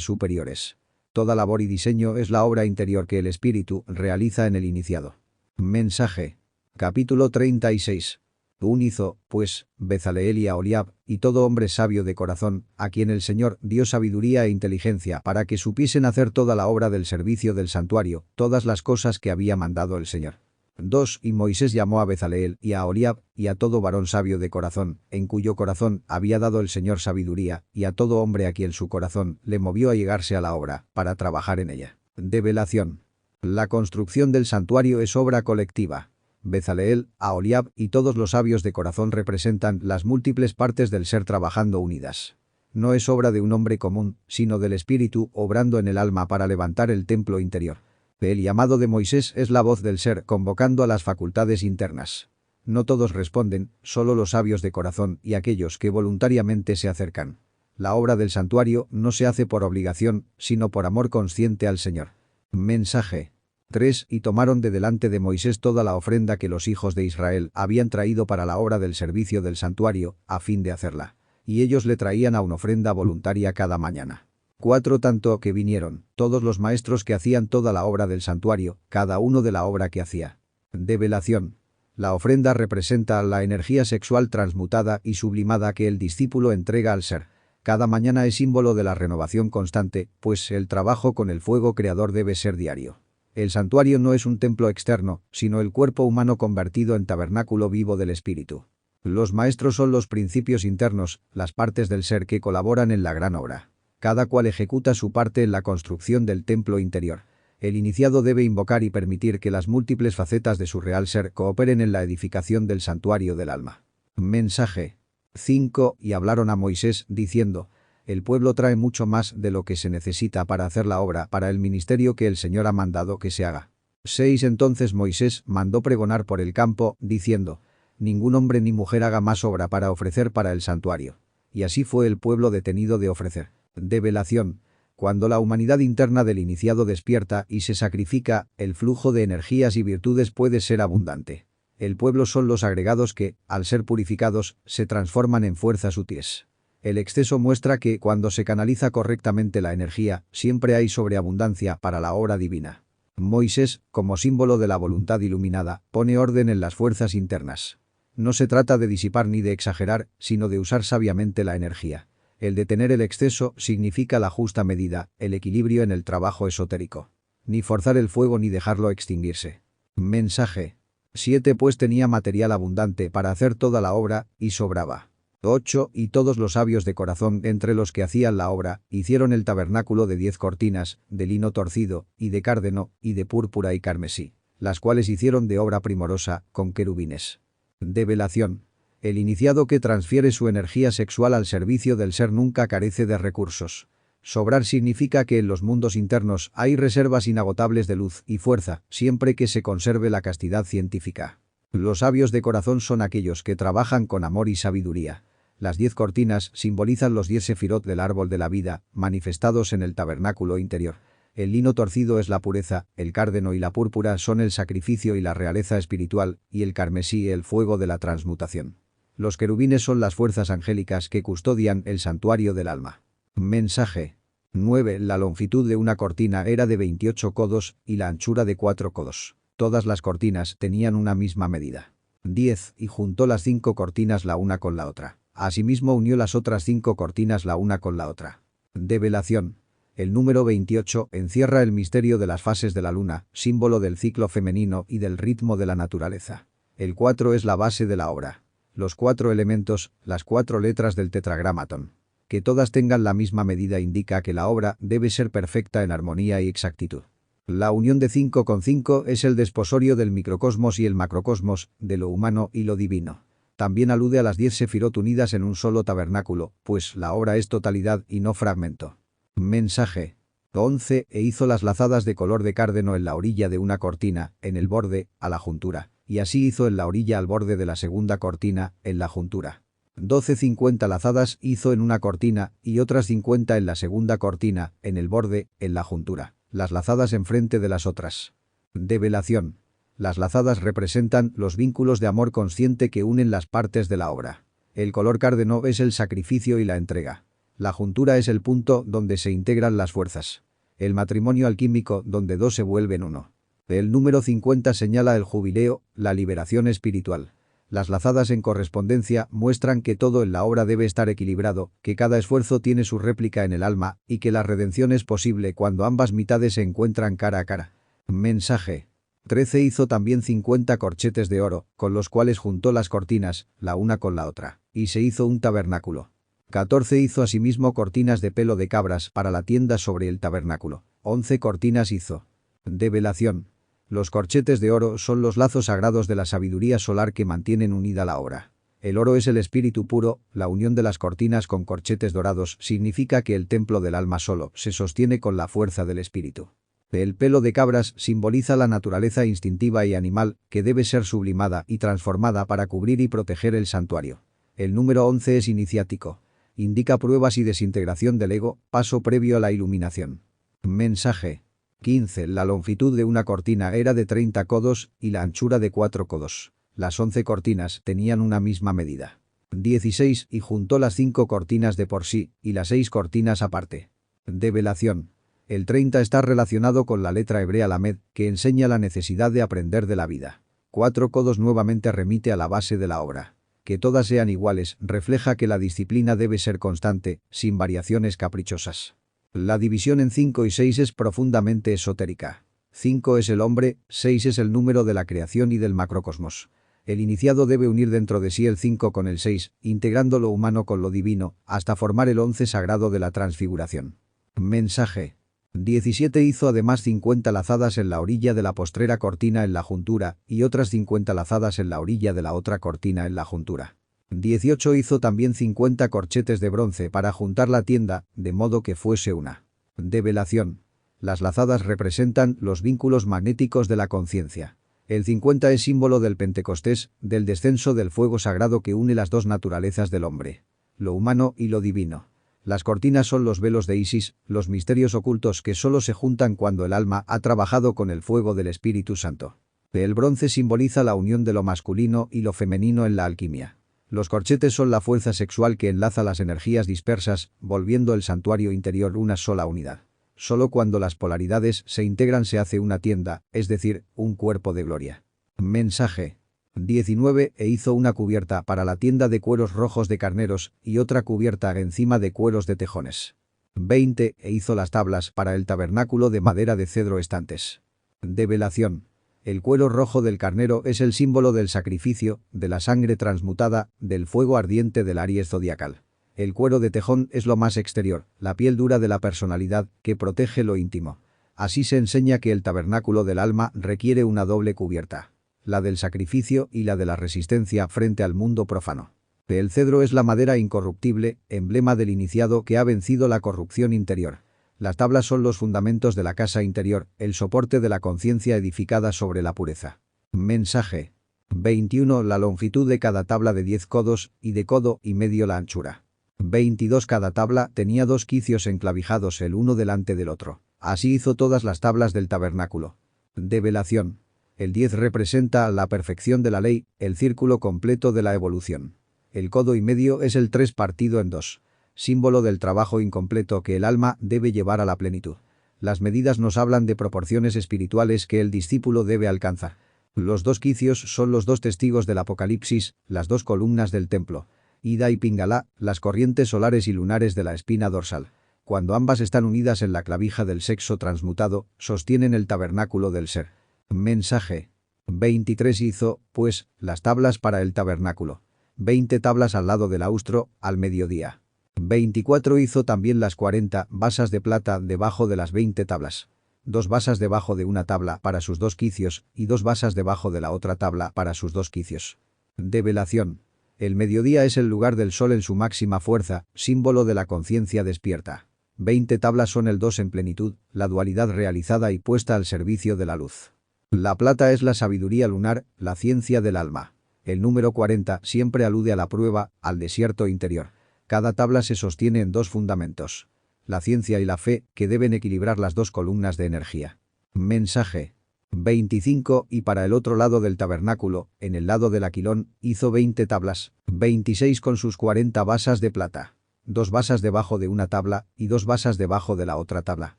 superiores. Toda labor y diseño es la obra interior que el espíritu realiza en el iniciado. Mensaje. Capítulo 36. Hizo, pues, Bezaleel y Aholiab, y todo hombre sabio de corazón, a quien el Señor dio sabiduría e inteligencia para que supiesen hacer toda la obra del servicio del santuario, todas las cosas que había mandado el Señor. 2. Y Moisés llamó a Bezaleel y a Aholiab, y a todo varón sabio de corazón, en cuyo corazón había dado el Señor sabiduría, y a todo hombre a quien su corazón le movió a llegarse a la obra, para trabajar en ella. Develación. La construcción del santuario es obra colectiva. Bezaleel, Aholiab y todos los sabios de corazón representan las múltiples partes del ser trabajando unidas. No es obra de un hombre común, sino del espíritu obrando en el alma para levantar el templo interior. El llamado de Moisés es la voz del ser convocando a las facultades internas. No todos responden, solo los sabios de corazón y aquellos que voluntariamente se acercan. La obra del santuario no se hace por obligación, sino por amor consciente al Señor. Mensaje. 3. Y tomaron de delante de Moisés toda la ofrenda que los hijos de Israel habían traído para la obra del servicio del santuario, a fin de hacerla. Y ellos le traían a una ofrenda voluntaria cada mañana. 4. Tanto que vinieron, todos los maestros que hacían toda la obra del santuario, cada uno de la obra que hacía. Develación. La ofrenda representa la energía sexual transmutada y sublimada que el discípulo entrega al ser. Cada mañana es símbolo de la renovación constante, pues el trabajo con el fuego creador debe ser diario. El santuario no es un templo externo, sino el cuerpo humano convertido en tabernáculo vivo del espíritu. Los maestros son los principios internos, las partes del ser que colaboran en la gran obra. Cada cual ejecuta su parte en la construcción del templo interior. El iniciado debe invocar y permitir que las múltiples facetas de su real ser cooperen en la edificación del santuario del alma. Mensaje. 5. Y hablaron a Moisés, diciendo: el pueblo trae mucho más de lo que se necesita para hacer la obra para el ministerio que el Señor ha mandado que se haga. 6. Entonces Moisés mandó pregonar por el campo, diciendo: ningún hombre ni mujer haga más obra para ofrecer para el santuario. Y así fue el pueblo detenido de ofrecer. Develación. Cuando la humanidad interna del iniciado despierta y se sacrifica, el flujo de energías y virtudes puede ser abundante. El pueblo son los agregados que, al ser purificados, se transforman en fuerzas útiles. El exceso muestra que, cuando se canaliza correctamente la energía, siempre hay sobreabundancia para la obra divina. Moisés, como símbolo de la voluntad iluminada, pone orden en las fuerzas internas. No se trata de disipar ni de exagerar, sino de usar sabiamente la energía. El detener el exceso significa la justa medida, el equilibrio en el trabajo esotérico. Ni forzar el fuego ni dejarlo extinguirse. Mensaje. 7. Pues tenía material abundante para hacer toda la obra, y sobraba. 8. Y todos los sabios de corazón entre los que hacían la obra, hicieron el tabernáculo de 10 cortinas, de lino torcido, y de cárdeno, y de púrpura y carmesí, las cuales hicieron de obra primorosa, con querubines. Develación. El iniciado que transfiere su energía sexual al servicio del ser nunca carece de recursos. Sobrar significa que en los mundos internos hay reservas inagotables de luz y fuerza, siempre que se conserve la castidad científica. Los sabios de corazón son aquellos que trabajan con amor y sabiduría. Las 10 cortinas simbolizan los 10 sefirot del árbol de la vida, manifestados en el tabernáculo interior. El lino torcido es la pureza, el cárdeno y la púrpura son el sacrificio y la realeza espiritual, y el carmesí el fuego de la transmutación. Los querubines son las fuerzas angélicas que custodian el santuario del alma. Mensaje. 9. La longitud de una cortina era de 28 codos y la anchura de 4 codos. Todas las cortinas tenían una misma medida. 10. Y juntó las 5 cortinas la una con la otra. Asimismo unió las otras 5 cortinas la una con la otra. Develación. El número 28 encierra el misterio de las fases de la luna, símbolo del ciclo femenino y del ritmo de la naturaleza. El 4 es la base de la obra. Los 4 elementos, las 4 letras del tetragramatón. Que todas tengan la misma medida indica que la obra debe ser perfecta en armonía y exactitud. La unión de 5 con 5 es el desposorio del microcosmos y el macrocosmos, de lo humano y lo divino. También alude a las 10 sefirot unidas en un solo tabernáculo, pues la obra es totalidad y no fragmento. Mensaje. 11. E hizo las lazadas de color de cárdeno en la orilla de una cortina, en el borde, a la juntura, y así hizo en la orilla al borde de la segunda cortina, en la juntura. 12. 50 lazadas hizo en una cortina, y otras 50 en la segunda cortina, en el borde, en la juntura, las lazadas enfrente de las otras. Develación. Las lazadas representan los vínculos de amor consciente que unen las partes de la obra. El color cárdeno es el sacrificio y la entrega. La juntura es el punto donde se integran las fuerzas. El matrimonio alquímico donde dos se vuelven uno. El número 50 señala el jubileo, la liberación espiritual. Las lazadas en correspondencia muestran que todo en la obra debe estar equilibrado, que cada esfuerzo tiene su réplica en el alma y que la redención es posible cuando ambas mitades se encuentran cara a cara. Mensaje. 13 hizo también 50 corchetes de oro, con los cuales juntó las cortinas, la una con la otra, y se hizo un tabernáculo. 14 hizo asimismo cortinas de pelo de cabras para la tienda sobre el tabernáculo. 11 cortinas hizo. Develación. Los corchetes de oro son los lazos sagrados de la sabiduría solar que mantienen unida la obra. El oro es el espíritu puro, la unión de las cortinas con corchetes dorados significa que el templo del alma solo se sostiene con la fuerza del espíritu. El pelo de cabras simboliza la naturaleza instintiva y animal que debe ser sublimada y transformada para cubrir y proteger el santuario. El número 11 es iniciático. Indica pruebas y desintegración del ego, paso previo a la iluminación. Mensaje. 15. La longitud de una cortina era de 30 codos y la anchura de 4 codos. Las 11 cortinas tenían una misma medida. 16. Y juntó las 5 cortinas de por sí y las 6 cortinas aparte. Develación. El 30 está relacionado con la letra hebrea Lamed, que enseña la necesidad de aprender de la vida. 4 codos nuevamente remite a la base de la obra. Que todas sean iguales refleja que la disciplina debe ser constante, sin variaciones caprichosas. La división en 5 y 6 es profundamente esotérica. 5 es el hombre, 6 es el número de la creación y del macrocosmos. El iniciado debe unir dentro de sí el 5 con el 6, integrando lo humano con lo divino, hasta formar el 11 sagrado de la transfiguración. Mensaje. 17 hizo además 50 lazadas en la orilla de la postrera cortina en la juntura y otras 50 lazadas en la orilla de la otra cortina en la juntura. 18 hizo también 50 corchetes de bronce para juntar la tienda, de modo que fuese una. Develación. Las lazadas representan los vínculos magnéticos de la conciencia. El 50 es símbolo del Pentecostés, del descenso del fuego sagrado que une las dos naturalezas del hombre. Lo humano y lo divino. Las cortinas son los velos de Isis, los misterios ocultos que solo se juntan cuando el alma ha trabajado con el fuego del Espíritu Santo. El bronce simboliza la unión de lo masculino y lo femenino en la alquimia. Los corchetes son la fuerza sexual que enlaza las energías dispersas, volviendo el santuario interior una sola unidad. Solo cuando las polaridades se integran se hace una tienda, es decir, un cuerpo de gloria. Mensaje. 19 e hizo una cubierta para la tienda de cueros rojos de carneros y otra cubierta encima de cueros de tejones. 20 e hizo las tablas para el tabernáculo de madera de cedro estantes. Develación. El cuero rojo del carnero es el símbolo del sacrificio, de la sangre transmutada, del fuego ardiente del Aries zodiacal. El cuero de tejón es lo más exterior, la piel dura de la personalidad, que protege lo íntimo. Así se enseña que el tabernáculo del alma requiere una doble cubierta. La del sacrificio y la de la resistencia frente al mundo profano. El cedro es la madera incorruptible, emblema del iniciado que ha vencido la corrupción interior. Las tablas son los fundamentos de la casa interior, el soporte de la conciencia edificada sobre la pureza. Mensaje. 21 La longitud de cada tabla de 10 codos y de codo y medio la anchura. 22 Cada tabla tenía 2 quicios enclavijados el uno delante del otro. Así hizo todas las tablas del tabernáculo. Develación. El 10 representa la perfección de la ley, el círculo completo de la evolución. El codo y medio es el 3 partido en 2. Símbolo del trabajo incompleto que el alma debe llevar a la plenitud. Las medidas nos hablan de proporciones espirituales que el discípulo debe alcanzar. Los 2 quicios son los 2 testigos del Apocalipsis, las 2 columnas del templo. Ida y Pingala, las corrientes solares y lunares de la espina dorsal. Cuando ambas están unidas en la clavija del sexo transmutado, sostienen el tabernáculo del ser. Mensaje. 23 hizo, pues, las tablas para el tabernáculo. 20 tablas al lado del austro, al mediodía. 24 hizo también las 40 basas de plata debajo de las 20 tablas. 2 basas debajo de una tabla para sus 2 quicios y 2 basas debajo de la otra tabla para sus 2 quicios. Develación. El mediodía es el lugar del sol en su máxima fuerza, símbolo de la conciencia despierta. 20 tablas son el 2 en plenitud, la dualidad realizada y puesta al servicio de la luz. La plata es la sabiduría lunar, la ciencia del alma. El número 40 siempre alude a la prueba, al desierto interior. Cada tabla se sostiene en 2 fundamentos. La ciencia y la fe, que deben equilibrar las 2 columnas de energía. Mensaje. 25 y para el otro lado del tabernáculo, en el lado del aquilón, hizo 20 tablas, 26 con sus 40 basas de plata. 2 basas debajo de una tabla y 2 basas debajo de la otra tabla.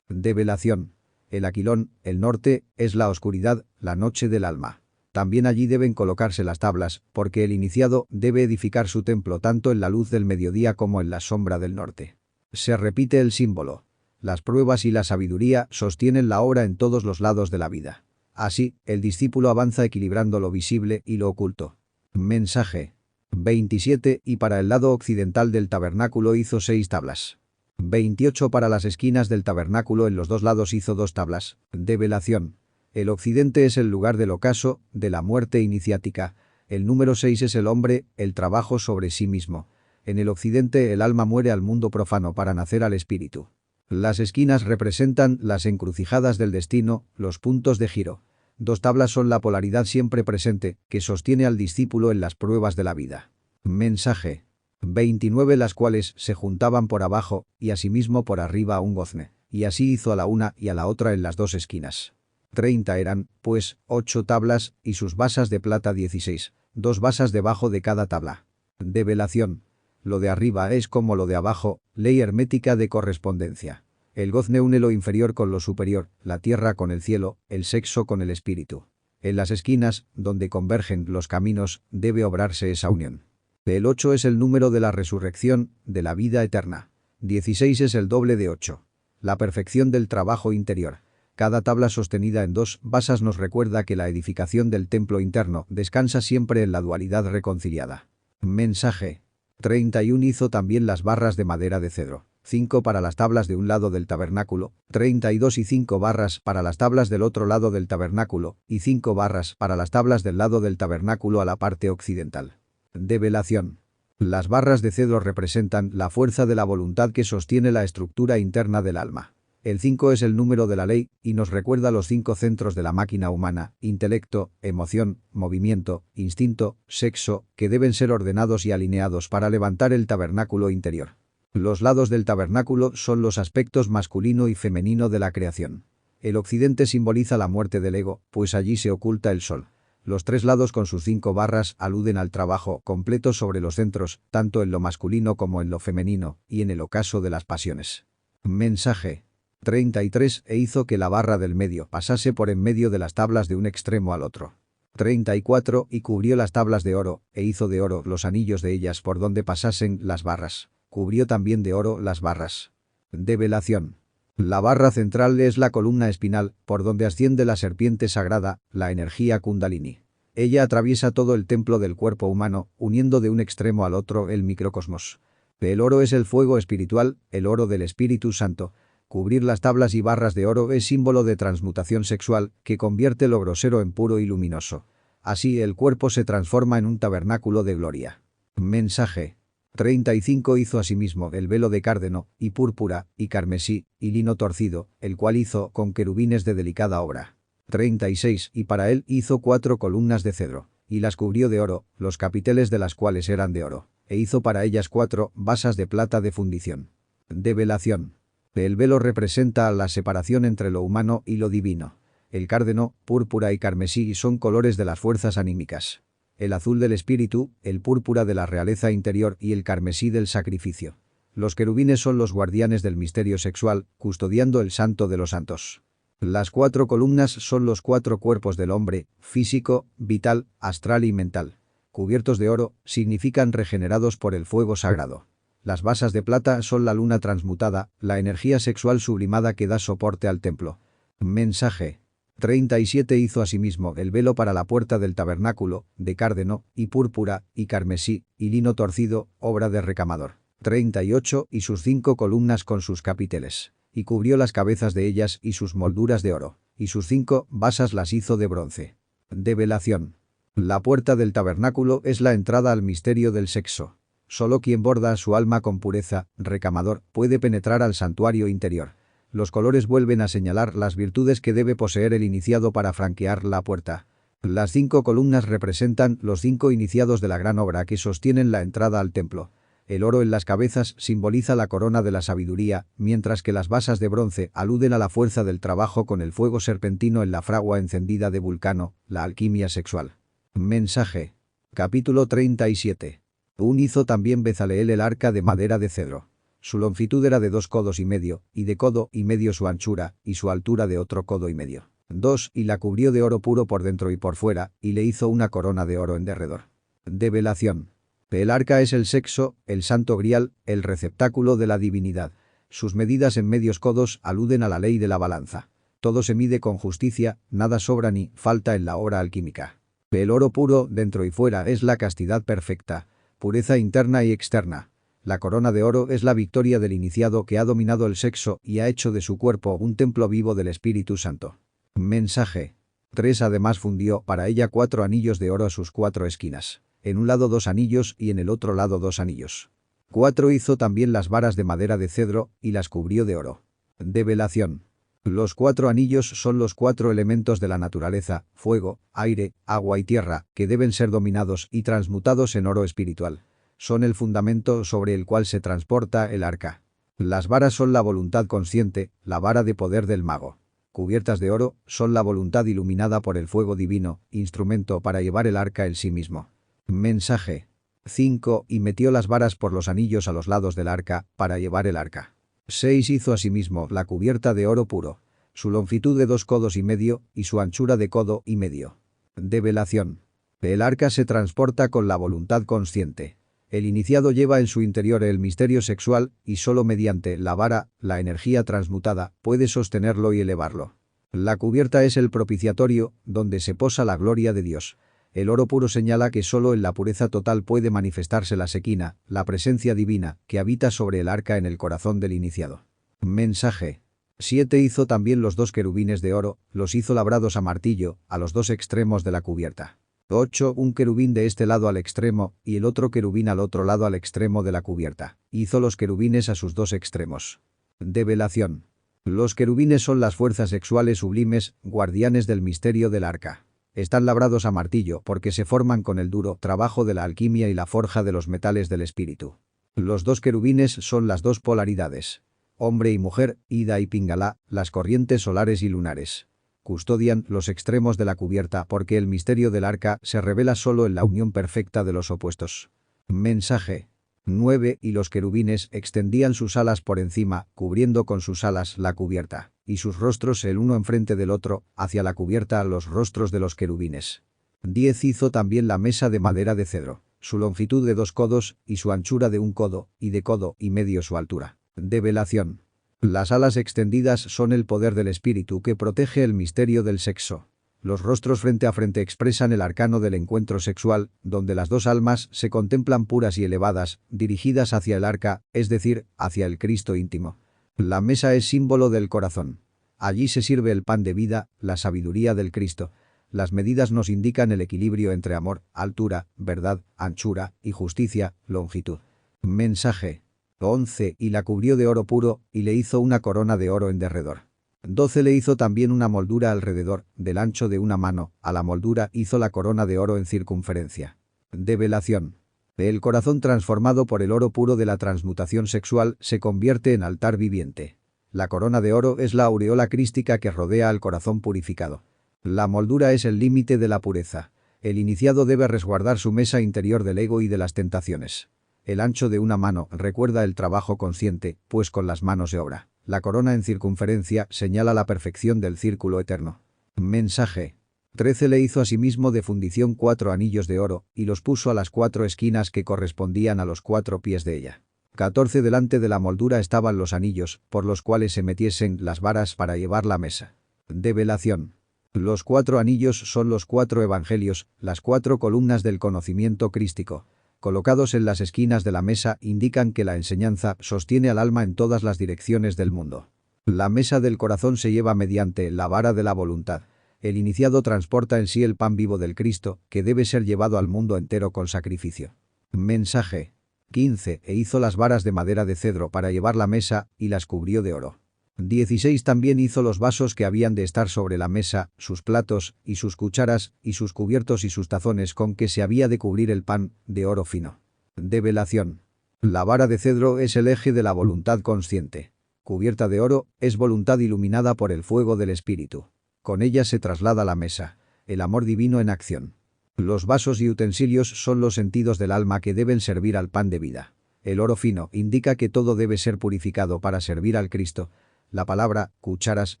Develación. El aquilón, el norte, es la oscuridad, la noche del alma. También allí deben colocarse las tablas, porque el iniciado debe edificar su templo tanto en la luz del mediodía como en la sombra del norte. Se repite el símbolo. Las pruebas y la sabiduría sostienen la obra en todos los lados de la vida. Así, el discípulo avanza equilibrando lo visible y lo oculto. Mensaje. 27 y para el lado occidental del tabernáculo hizo 6 tablas. 28 para las esquinas del tabernáculo en los 2 lados hizo 2 tablas. Develación. El occidente es el lugar del ocaso, de la muerte iniciática. El número 6 es el hombre, el trabajo sobre sí mismo. En el occidente el alma muere al mundo profano para nacer al espíritu. Las esquinas representan las encrucijadas del destino, los puntos de giro. 2 tablas son la polaridad siempre presente, que sostiene al discípulo en las pruebas de la vida. Mensaje. 29 las cuales se juntaban por abajo, y asimismo por arriba un gozne, y así hizo a la una y a la otra en las 2 esquinas. 30 eran, pues, 8 tablas, y sus basas de plata 16, 2 basas debajo de cada tabla. Develación. Lo de arriba es como lo de abajo, ley hermética de correspondencia. El gozne une lo inferior con lo superior, la tierra con el cielo, el sexo con el espíritu. En las esquinas, donde convergen los caminos, debe obrarse esa unión. El 8 es el número de la resurrección, de la vida eterna. 16 es el doble de 8. La perfección del trabajo interior. Cada tabla sostenida en 2 basas nos recuerda que la edificación del templo interno descansa siempre en la dualidad reconciliada. Mensaje. 31 hizo también las barras de madera de cedro. 5 para las tablas de un lado del tabernáculo, 32 y 5 barras para las tablas del otro lado del tabernáculo, y 5 barras para las tablas del lado del tabernáculo a la parte occidental. Develación. Las barras de cedro representan la fuerza de la voluntad que sostiene la estructura interna del alma. El 5 es el número de la ley y nos recuerda los 5 centros de la máquina humana, intelecto, emoción, movimiento, instinto, sexo, que deben ser ordenados y alineados para levantar el tabernáculo interior. Los lados del tabernáculo son los aspectos masculino y femenino de la creación. El occidente simboliza la muerte del ego, pues allí se oculta el sol. Los 3 lados con sus 5 barras aluden al trabajo completo sobre los centros, tanto en lo masculino como en lo femenino, y en el ocaso de las pasiones. Mensaje. 33 e hizo que la barra del medio pasase por en medio de las tablas de un extremo al otro. 34 y cubrió las tablas de oro, e hizo de oro los anillos de ellas por donde pasasen las barras. Cubrió también de oro las barras. Develación. La barra central es la columna espinal, por donde asciende la serpiente sagrada, la energía kundalini. Ella atraviesa todo el templo del cuerpo humano, uniendo de un extremo al otro el microcosmos. El oro es el fuego espiritual, el oro del Espíritu Santo. Cubrir las tablas y barras de oro es símbolo de transmutación sexual, que convierte lo grosero en puro y luminoso. Así el cuerpo se transforma en un tabernáculo de gloria. Mensaje. 35 hizo asimismo el velo de cárdeno, y púrpura, y carmesí, y lino torcido, el cual hizo con querubines de delicada obra. 36 y para él hizo 4 columnas de cedro, y las cubrió de oro, los capiteles de las cuales eran de oro, e hizo para ellas 4 basas de plata de fundición. Develación. El velo representa la separación entre lo humano y lo divino. El cárdeno, púrpura y carmesí son colores de las fuerzas anímicas. El azul del espíritu, el púrpura de la realeza interior y el carmesí del sacrificio. Los querubines son los guardianes del misterio sexual, custodiando el santo de los santos. Las 4 columnas son los 4 cuerpos del hombre, físico, vital, astral y mental. Cubiertos de oro, significan regenerados por el fuego sagrado. Las basas de plata son la luna transmutada, la energía sexual sublimada que da soporte al templo. Mensaje. 37 hizo asimismo el velo para la puerta del tabernáculo, de cárdeno, y púrpura, y carmesí, y lino torcido, obra de recamador. 38 y sus 5 columnas con sus capiteles, y cubrió las cabezas de ellas y sus molduras de oro, y sus 5 basas las hizo de bronce. Develación. La puerta del tabernáculo es la entrada al misterio del sexo. Solo quien borda su alma con pureza, recamador, puede penetrar al santuario interior. Los colores vuelven a señalar las virtudes que debe poseer el iniciado para franquear la puerta. Las 5 columnas representan los 5 iniciados de la gran obra que sostienen la entrada al templo. El oro en las cabezas simboliza la corona de la sabiduría, mientras que las basas de bronce aluden a la fuerza del trabajo con el fuego serpentino en la fragua encendida de Vulcano, la alquimia sexual. Mensaje. Capítulo 37. Hizo también Bezaleel el arca de madera de cedro. Su longitud era de 2 codos y medio, y de codo y medio su anchura, y su altura de otro codo y medio. 2. Y la cubrió de oro puro por dentro y por fuera, y le hizo una corona de oro en derredor. Develación. El arca es el sexo, el santo grial, el receptáculo de la divinidad. Sus medidas en medios codos aluden a la ley de la balanza. Todo se mide con justicia, nada sobra ni falta en la obra alquímica. El oro puro, dentro y fuera, es la castidad perfecta, pureza interna y externa. La corona de oro es la victoria del iniciado que ha dominado el sexo y ha hecho de su cuerpo un templo vivo del Espíritu Santo. Mensaje. 3. Además fundió para ella 4 anillos de oro a sus 4 esquinas. En un lado 2 anillos y en el otro lado 2 anillos. 4. Hizo también las varas de madera de cedro y las cubrió de oro. Develación. Los 4 anillos son los 4 elementos de la naturaleza, fuego, aire, agua y tierra, que deben ser dominados y transmutados en oro espiritual. Son el fundamento sobre el cual se transporta el arca. Las varas son la voluntad consciente, la vara de poder del mago. Cubiertas de oro, son la voluntad iluminada por el fuego divino, instrumento para llevar el arca en sí mismo. Mensaje. 5. Y metió las varas por los anillos a los lados del arca, para llevar el arca. 6. Hizo asimismo la cubierta de oro puro. Su longitud de 2 codos y medio, y su anchura de codo y medio. Develación. El arca se transporta con la voluntad consciente. El iniciado lleva en su interior el misterio sexual, y solo mediante la vara, la energía transmutada, puede sostenerlo y elevarlo. La cubierta es el propiciatorio, donde se posa la gloria de Dios. El oro puro señala que solo en la pureza total puede manifestarse la sequina, la presencia divina, que habita sobre el arca en el corazón del iniciado. Mensaje. 7. Hizo también los 2 querubines de oro, los hizo labrados a martillo, a los 2 extremos de la cubierta. 8. Un querubín de este lado al extremo, y el otro querubín al otro lado al extremo de la cubierta. Hizo los querubines a sus 2 extremos. Develación. Los querubines son las fuerzas sexuales sublimes, guardianes del misterio del arca. Están labrados a martillo porque se forman con el duro trabajo de la alquimia y la forja de los metales del espíritu. Los 2 querubines son las 2 polaridades. Hombre y mujer, Ida y Pingala, las corrientes solares y lunares. Custodian los extremos de la cubierta porque el misterio del arca se revela solo en la unión perfecta de los opuestos. Mensaje. 9. Y los querubines extendían sus alas por encima, cubriendo con sus alas la cubierta, y sus rostros el uno enfrente del otro, hacia la cubierta los rostros de los querubines. 10. Hizo también la mesa de madera de cedro, su longitud de 2 codos, y su anchura de 1 codo, y de codo y medio su altura. Develación. Las alas extendidas son el poder del espíritu que protege el misterio del sexo. Los rostros frente a frente expresan el arcano del encuentro sexual, donde las 2 almas se contemplan puras y elevadas, dirigidas hacia el arca, es decir, hacia el Cristo íntimo. La mesa es símbolo del corazón. Allí se sirve el pan de vida, la sabiduría del Cristo. Las medidas nos indican el equilibrio entre amor, altura, verdad, anchura y justicia, longitud. Mensaje. 11. Y la cubrió de oro puro, y le hizo una corona de oro en derredor. 12. Le hizo también una moldura alrededor, del ancho de una mano, a la moldura hizo la corona de oro en circunferencia. Develación. El corazón transformado por el oro puro de la transmutación sexual se convierte en altar viviente. La corona de oro es la aureola crística que rodea al corazón purificado. La moldura es el límite de la pureza. El iniciado debe resguardar su mesa interior del ego y de las tentaciones. El ancho de una mano recuerda el trabajo consciente, pues con las manos se obra. La corona en circunferencia señala la perfección del círculo eterno. Mensaje. 13. Le hizo asimismo de fundición 4 anillos de oro, y los puso a las 4 esquinas que correspondían a los 4 pies de ella. 14. Delante de la moldura estaban los anillos, por los cuales se metiesen las varas para llevar la mesa. Develación. Los 4 anillos son los 4 evangelios, las 4 columnas del conocimiento crístico. Colocados en las esquinas de la mesa indican que la enseñanza sostiene al alma en todas las direcciones del mundo. La mesa del corazón se lleva mediante la vara de la voluntad. El iniciado transporta en sí el pan vivo del Cristo, que debe ser llevado al mundo entero con sacrificio. Mensaje. 15. E hizo las varas de madera de cedro para llevar la mesa, y las cubrió de oro. 16. También hizo los vasos que habían de estar sobre la mesa, sus platos, y sus cucharas, y sus cubiertos y sus tazones con que se había de cubrir el pan, de oro fino. Develación. La vara de cedro es el eje de la voluntad consciente. Cubierta de oro, es voluntad iluminada por el fuego del espíritu. Con ella se traslada la mesa, el amor divino en acción. Los vasos y utensilios son los sentidos del alma que deben servir al pan de vida. El oro fino indica que todo debe ser purificado para servir al Cristo. La palabra, cucharas,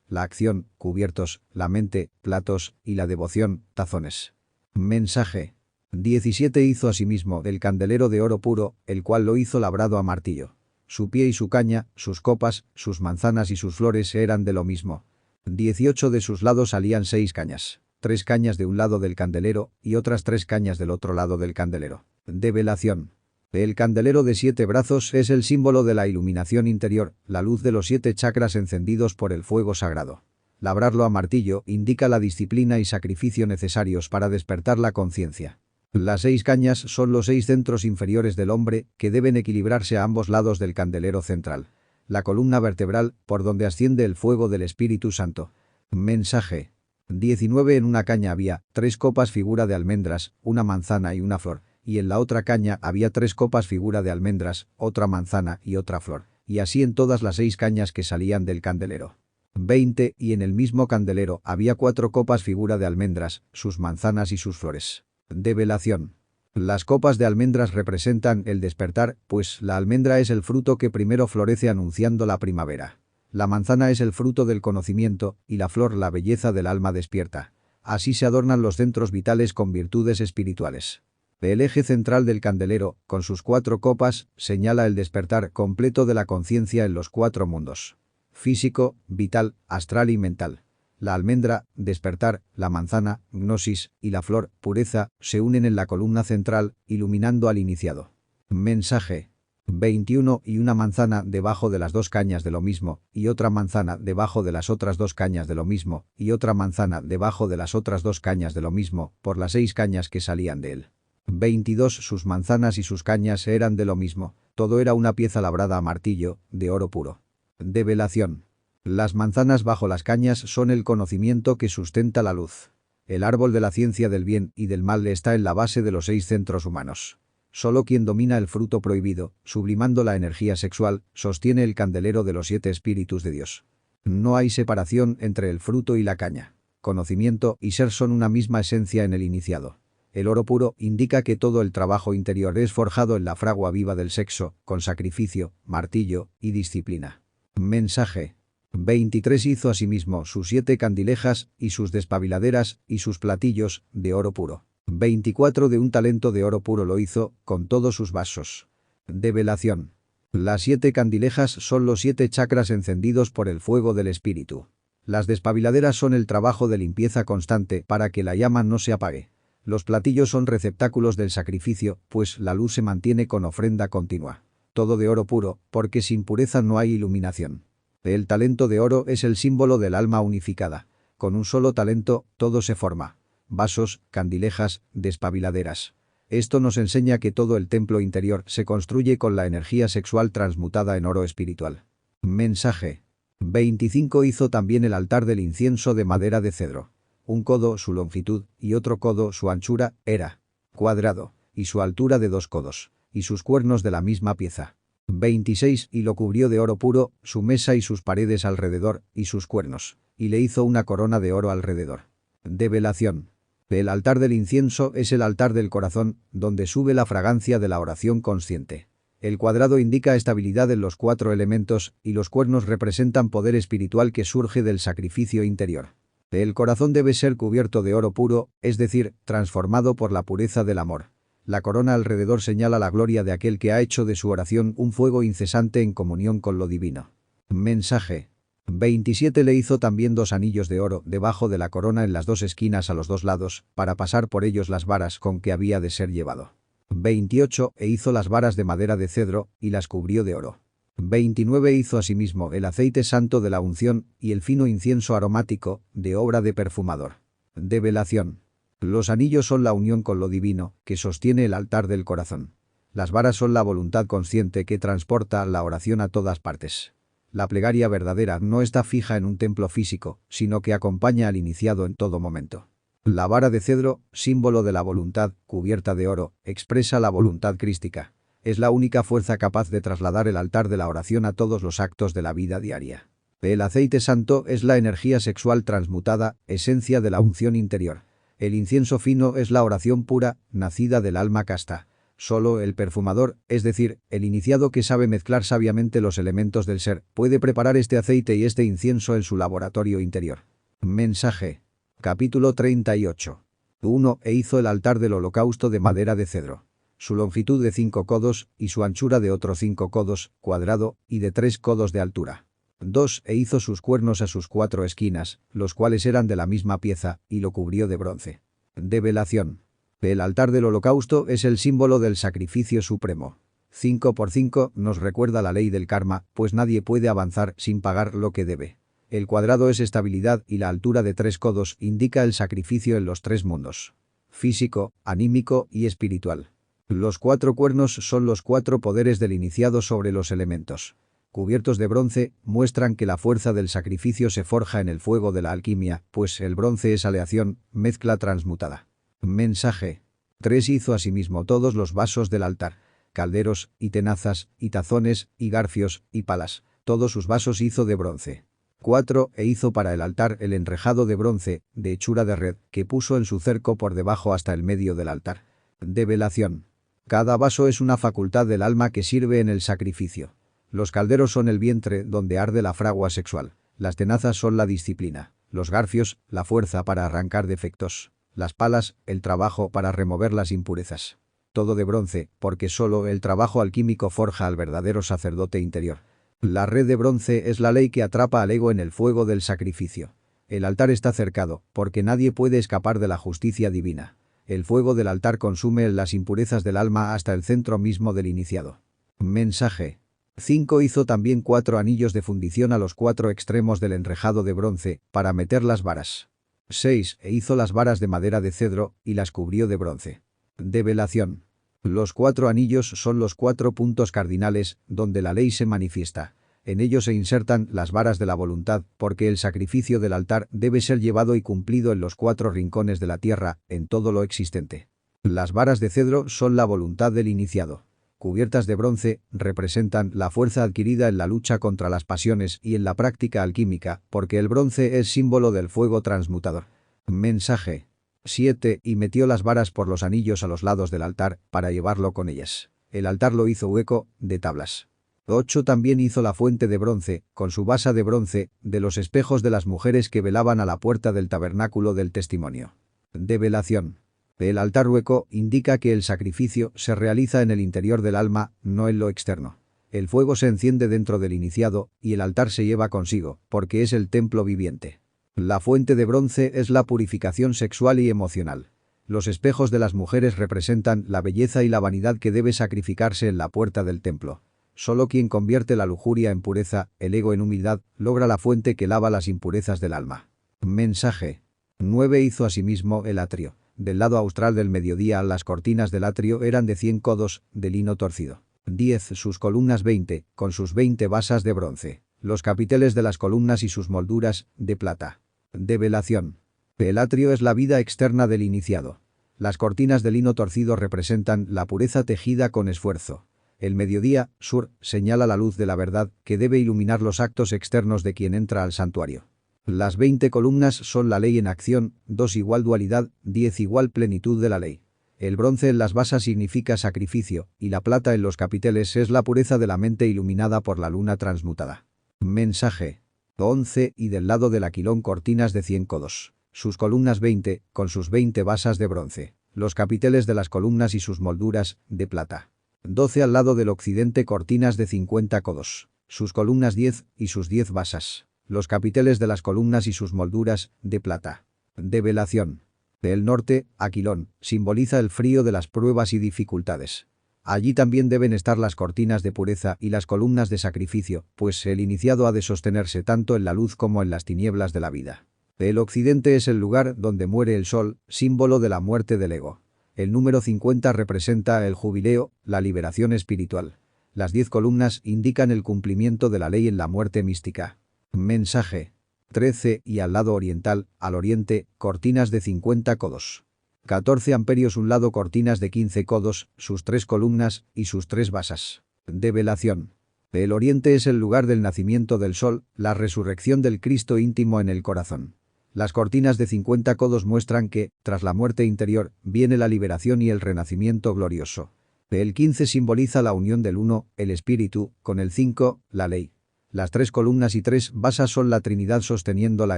la acción, cubiertos, la mente, platos, y la devoción, tazones. Mensaje. 17 Hizo asimismo el candelero de oro puro, el cual lo hizo labrado a martillo. Su pie y su caña, sus copas, sus manzanas y sus flores eran de lo mismo. 18 De sus lados salían 6 cañas. 3 cañas de un lado del candelero y otras 3 cañas del otro lado del candelero. Develación. El candelero de 7 brazos es el símbolo de la iluminación interior, la luz de los 7 chakras encendidos por el fuego sagrado. Labrarlo a martillo indica la disciplina y sacrificio necesarios para despertar la conciencia. Las 6 cañas son los 6 centros inferiores del hombre que deben equilibrarse a ambos lados del candelero central. La columna vertebral, por donde asciende el fuego del Espíritu Santo. Mensaje. 19 En una caña había 3 copas figura de almendras, una manzana y una flor, y en la otra caña había 3 copas figura de almendras, otra manzana y otra flor, y así en todas las 6 cañas que salían del candelero. 20 Y en el mismo candelero había 4 copas figura de almendras, sus manzanas y sus flores. Develación. Las copas de almendras representan el despertar, pues la almendra es el fruto que primero florece anunciando la primavera. La manzana es el fruto del conocimiento y la flor la belleza del alma despierta. Así se adornan los centros vitales con virtudes espirituales. El eje central del candelero, con sus 4 copas, señala el despertar completo de la conciencia en los 4 mundos: físico, vital, astral y mental. La almendra, despertar, la manzana, gnosis, y la flor, pureza, se unen en la columna central, iluminando al iniciado. Mensaje. 21 Y una manzana debajo de las 2 cañas de lo mismo, y otra manzana debajo de las otras 2 cañas de lo mismo, y otra manzana debajo de las otras 2 cañas de lo mismo, por las 6 cañas que salían de él. 22 Sus manzanas y sus cañas eran de lo mismo, todo era una pieza labrada a martillo, de oro puro. Develación. Las manzanas bajo las cañas son el conocimiento que sustenta la luz. El árbol de la ciencia del bien y del mal está en la base de los 6 centros humanos. Solo quien domina el fruto prohibido, sublimando la energía sexual, sostiene el candelero de los 7 espíritus de Dios. No hay separación entre el fruto y la caña. Conocimiento y ser son una misma esencia en el iniciado. El oro puro indica que todo el trabajo interior es forjado en la fragua viva del sexo, con sacrificio, martillo y disciplina. Mensaje. 23 Hizo asimismo sus 7 candilejas y sus despabiladeras y sus platillos de oro puro. 24 De un talento de oro puro lo hizo, con todos sus vasos. Develación. Las 7 candilejas son los 7 chakras encendidos por el fuego del espíritu. Las despabiladeras son el trabajo de limpieza constante para que la llama no se apague. Los platillos son receptáculos del sacrificio, pues la luz se mantiene con ofrenda continua. Todo de oro puro, porque sin pureza no hay iluminación. El talento de oro es el símbolo del alma unificada. Con un solo talento, todo se forma. Vasos, candilejas, despabiladeras. Esto nos enseña que todo el templo interior se construye con la energía sexual transmutada en oro espiritual. Mensaje. 25 Hizo también el altar del incienso de madera de cedro. Un codo su longitud y otro codo su anchura era cuadrado, y su altura de 2 codos, y sus cuernos de la misma pieza. 26 Y lo cubrió de oro puro, su mesa y sus paredes alrededor, y sus cuernos, y le hizo una corona de oro alrededor. Develación. El altar del incienso es el altar del corazón, donde sube la fragancia de la oración consciente. El cuadrado indica estabilidad en los 4 elementos, y los cuernos representan poder espiritual que surge del sacrificio interior. El corazón debe ser cubierto de oro puro, es decir, transformado por la pureza del amor. La corona alrededor señala la gloria de aquel que ha hecho de su oración un fuego incesante en comunión con lo divino. Mensaje. 27 Le hizo también 2 anillos de oro debajo de la corona en las 2 esquinas a los 2 lados, para pasar por ellos las varas con que había de ser llevado. 28 E hizo las varas de madera de cedro, y las cubrió de oro. 29 Hizo asimismo el aceite santo de la unción, y el fino incienso aromático, de obra de perfumador. Develación. Los anillos son la unión con lo divino, que sostiene el altar del corazón. Las varas son la voluntad consciente que transporta la oración a todas partes. La plegaria verdadera no está fija en un templo físico, sino que acompaña al iniciado en todo momento. La vara de cedro, símbolo de la voluntad, cubierta de oro, expresa la voluntad crística. Es la única fuerza capaz de trasladar el altar de la oración a todos los actos de la vida diaria. El aceite santo es la energía sexual transmutada, esencia de la unción interior. El incienso fino es la oración pura, nacida del alma casta. Solo el perfumador, es decir, el iniciado que sabe mezclar sabiamente los elementos del ser, puede preparar este aceite y este incienso en su laboratorio interior. Mensaje. Capítulo 38. 1. E hizo el altar del holocausto de madera de cedro. Su longitud de 5 codos, y su anchura de otros 5 codos, cuadrado, y de 3 codos de altura. 2. E hizo sus cuernos a sus 4 esquinas, los cuales eran de la misma pieza, y lo cubrió de bronce. Develación. El altar del holocausto es el símbolo del sacrificio supremo. 5 por 5 nos recuerda la ley del karma, pues nadie puede avanzar sin pagar lo que debe. El cuadrado es estabilidad y la altura de 3 codos indica el sacrificio en los 3 mundos: físico, anímico y espiritual. Los 4 cuernos son los 4 poderes del iniciado sobre los elementos. Cubiertos de bronce, muestran que la fuerza del sacrificio se forja en el fuego de la alquimia, pues el bronce es aleación, mezcla transmutada. Mensaje. 3. Hizo asimismo todos los vasos del altar, calderos, y tenazas, y tazones, y garfios, y palas. Todos sus vasos hizo de bronce. 4. E hizo para el altar el enrejado de bronce, de hechura de red, que puso en su cerco por debajo hasta el medio del altar. Develación. Cada vaso es una facultad del alma que sirve en el sacrificio. Los calderos son el vientre donde arde la fragua sexual. Las tenazas son la disciplina. Los garfios, la fuerza para arrancar defectos. Las palas, el trabajo para remover las impurezas. Todo de bronce, porque solo el trabajo alquímico forja al verdadero sacerdote interior. La red de bronce es la ley que atrapa al ego en el fuego del sacrificio. El altar está cercado, porque nadie puede escapar de la justicia divina. El fuego del altar consume las impurezas del alma hasta el centro mismo del iniciado. Mensaje. 5. Hizo también 4 anillos de fundición a los 4 extremos del enrejado de bronce, para meter las varas. 6. E hizo las varas de madera de cedro, y las cubrió de bronce. Develación. Los 4 anillos son los 4 puntos cardinales, donde la ley se manifiesta. En ellos se insertan las varas de la voluntad, porque el sacrificio del altar debe ser llevado y cumplido en los 4 rincones de la tierra, en todo lo existente. Las varas de cedro son la voluntad del iniciado. Cubiertas de bronce, representan la fuerza adquirida en la lucha contra las pasiones y en la práctica alquímica, porque el bronce es símbolo del fuego transmutador. Mensaje. 7. Y metió las varas por los anillos a los lados del altar, para llevarlo con ellas. El altar lo hizo hueco, de tablas. 8. También hizo la fuente de bronce, con su basa de bronce, de los espejos de las mujeres que velaban a la puerta del tabernáculo del testimonio. Develación. El altar hueco indica que el sacrificio se realiza en el interior del alma, no en lo externo. El fuego se enciende dentro del iniciado, y el altar se lleva consigo, porque es el templo viviente. La fuente de bronce es la purificación sexual y emocional. Los espejos de las mujeres representan la belleza y la vanidad que debe sacrificarse en la puerta del templo. Solo quien convierte la lujuria en pureza, el ego en humildad, logra la fuente que lava las impurezas del alma. Mensaje. 9. Hizo asimismo el atrio. Del lado austral del mediodía las cortinas del atrio eran de 100 codos, de lino torcido. 10. Sus columnas 20, con sus 20 basas de bronce. Los capiteles de las columnas y sus molduras, de plata. Develación. El atrio es la vida externa del iniciado. Las cortinas de lino torcido representan la pureza tejida con esfuerzo. El mediodía, sur, señala la luz de la verdad, que debe iluminar los actos externos de quien entra al santuario. Las 20 columnas son la ley en acción, 2 igual dualidad, 10 igual plenitud de la ley. El bronce en las basas significa sacrificio, y la plata en los capiteles es la pureza de la mente iluminada por la luna transmutada. Mensaje. 11. Y del lado del aquilón cortinas de 100 codos. Sus columnas 20, con sus 20 basas de bronce. Los capiteles de las columnas y sus molduras, de plata. 12. Al lado del occidente cortinas de 50 codos. Sus columnas 10, y sus 10 basas. Los capiteles de las columnas y sus molduras, de plata. Develación. Del norte, aquilón, simboliza el frío de las pruebas y dificultades. Allí también deben estar las cortinas de pureza y las columnas de sacrificio, pues el iniciado ha de sostenerse tanto en la luz como en las tinieblas de la vida. El occidente es el lugar donde muere el sol, símbolo de la muerte del ego. El número 50 representa el jubileo, la liberación espiritual. Las 10 columnas indican el cumplimiento de la ley en la muerte mística. Mensaje. 13. Y al lado oriental, al oriente, cortinas de 50 codos. 14 amperios un lado, cortinas de 15 codos, sus 3 columnas y sus 3 basas. Develación. El oriente es el lugar del nacimiento del sol, la resurrección del Cristo íntimo en el corazón. Las cortinas de 50 codos muestran que, tras la muerte interior, viene la liberación y el renacimiento glorioso. El 15 simboliza la unión del 1, el espíritu, con el 5, la ley. Las 3 columnas y 3 basas son la Trinidad sosteniendo la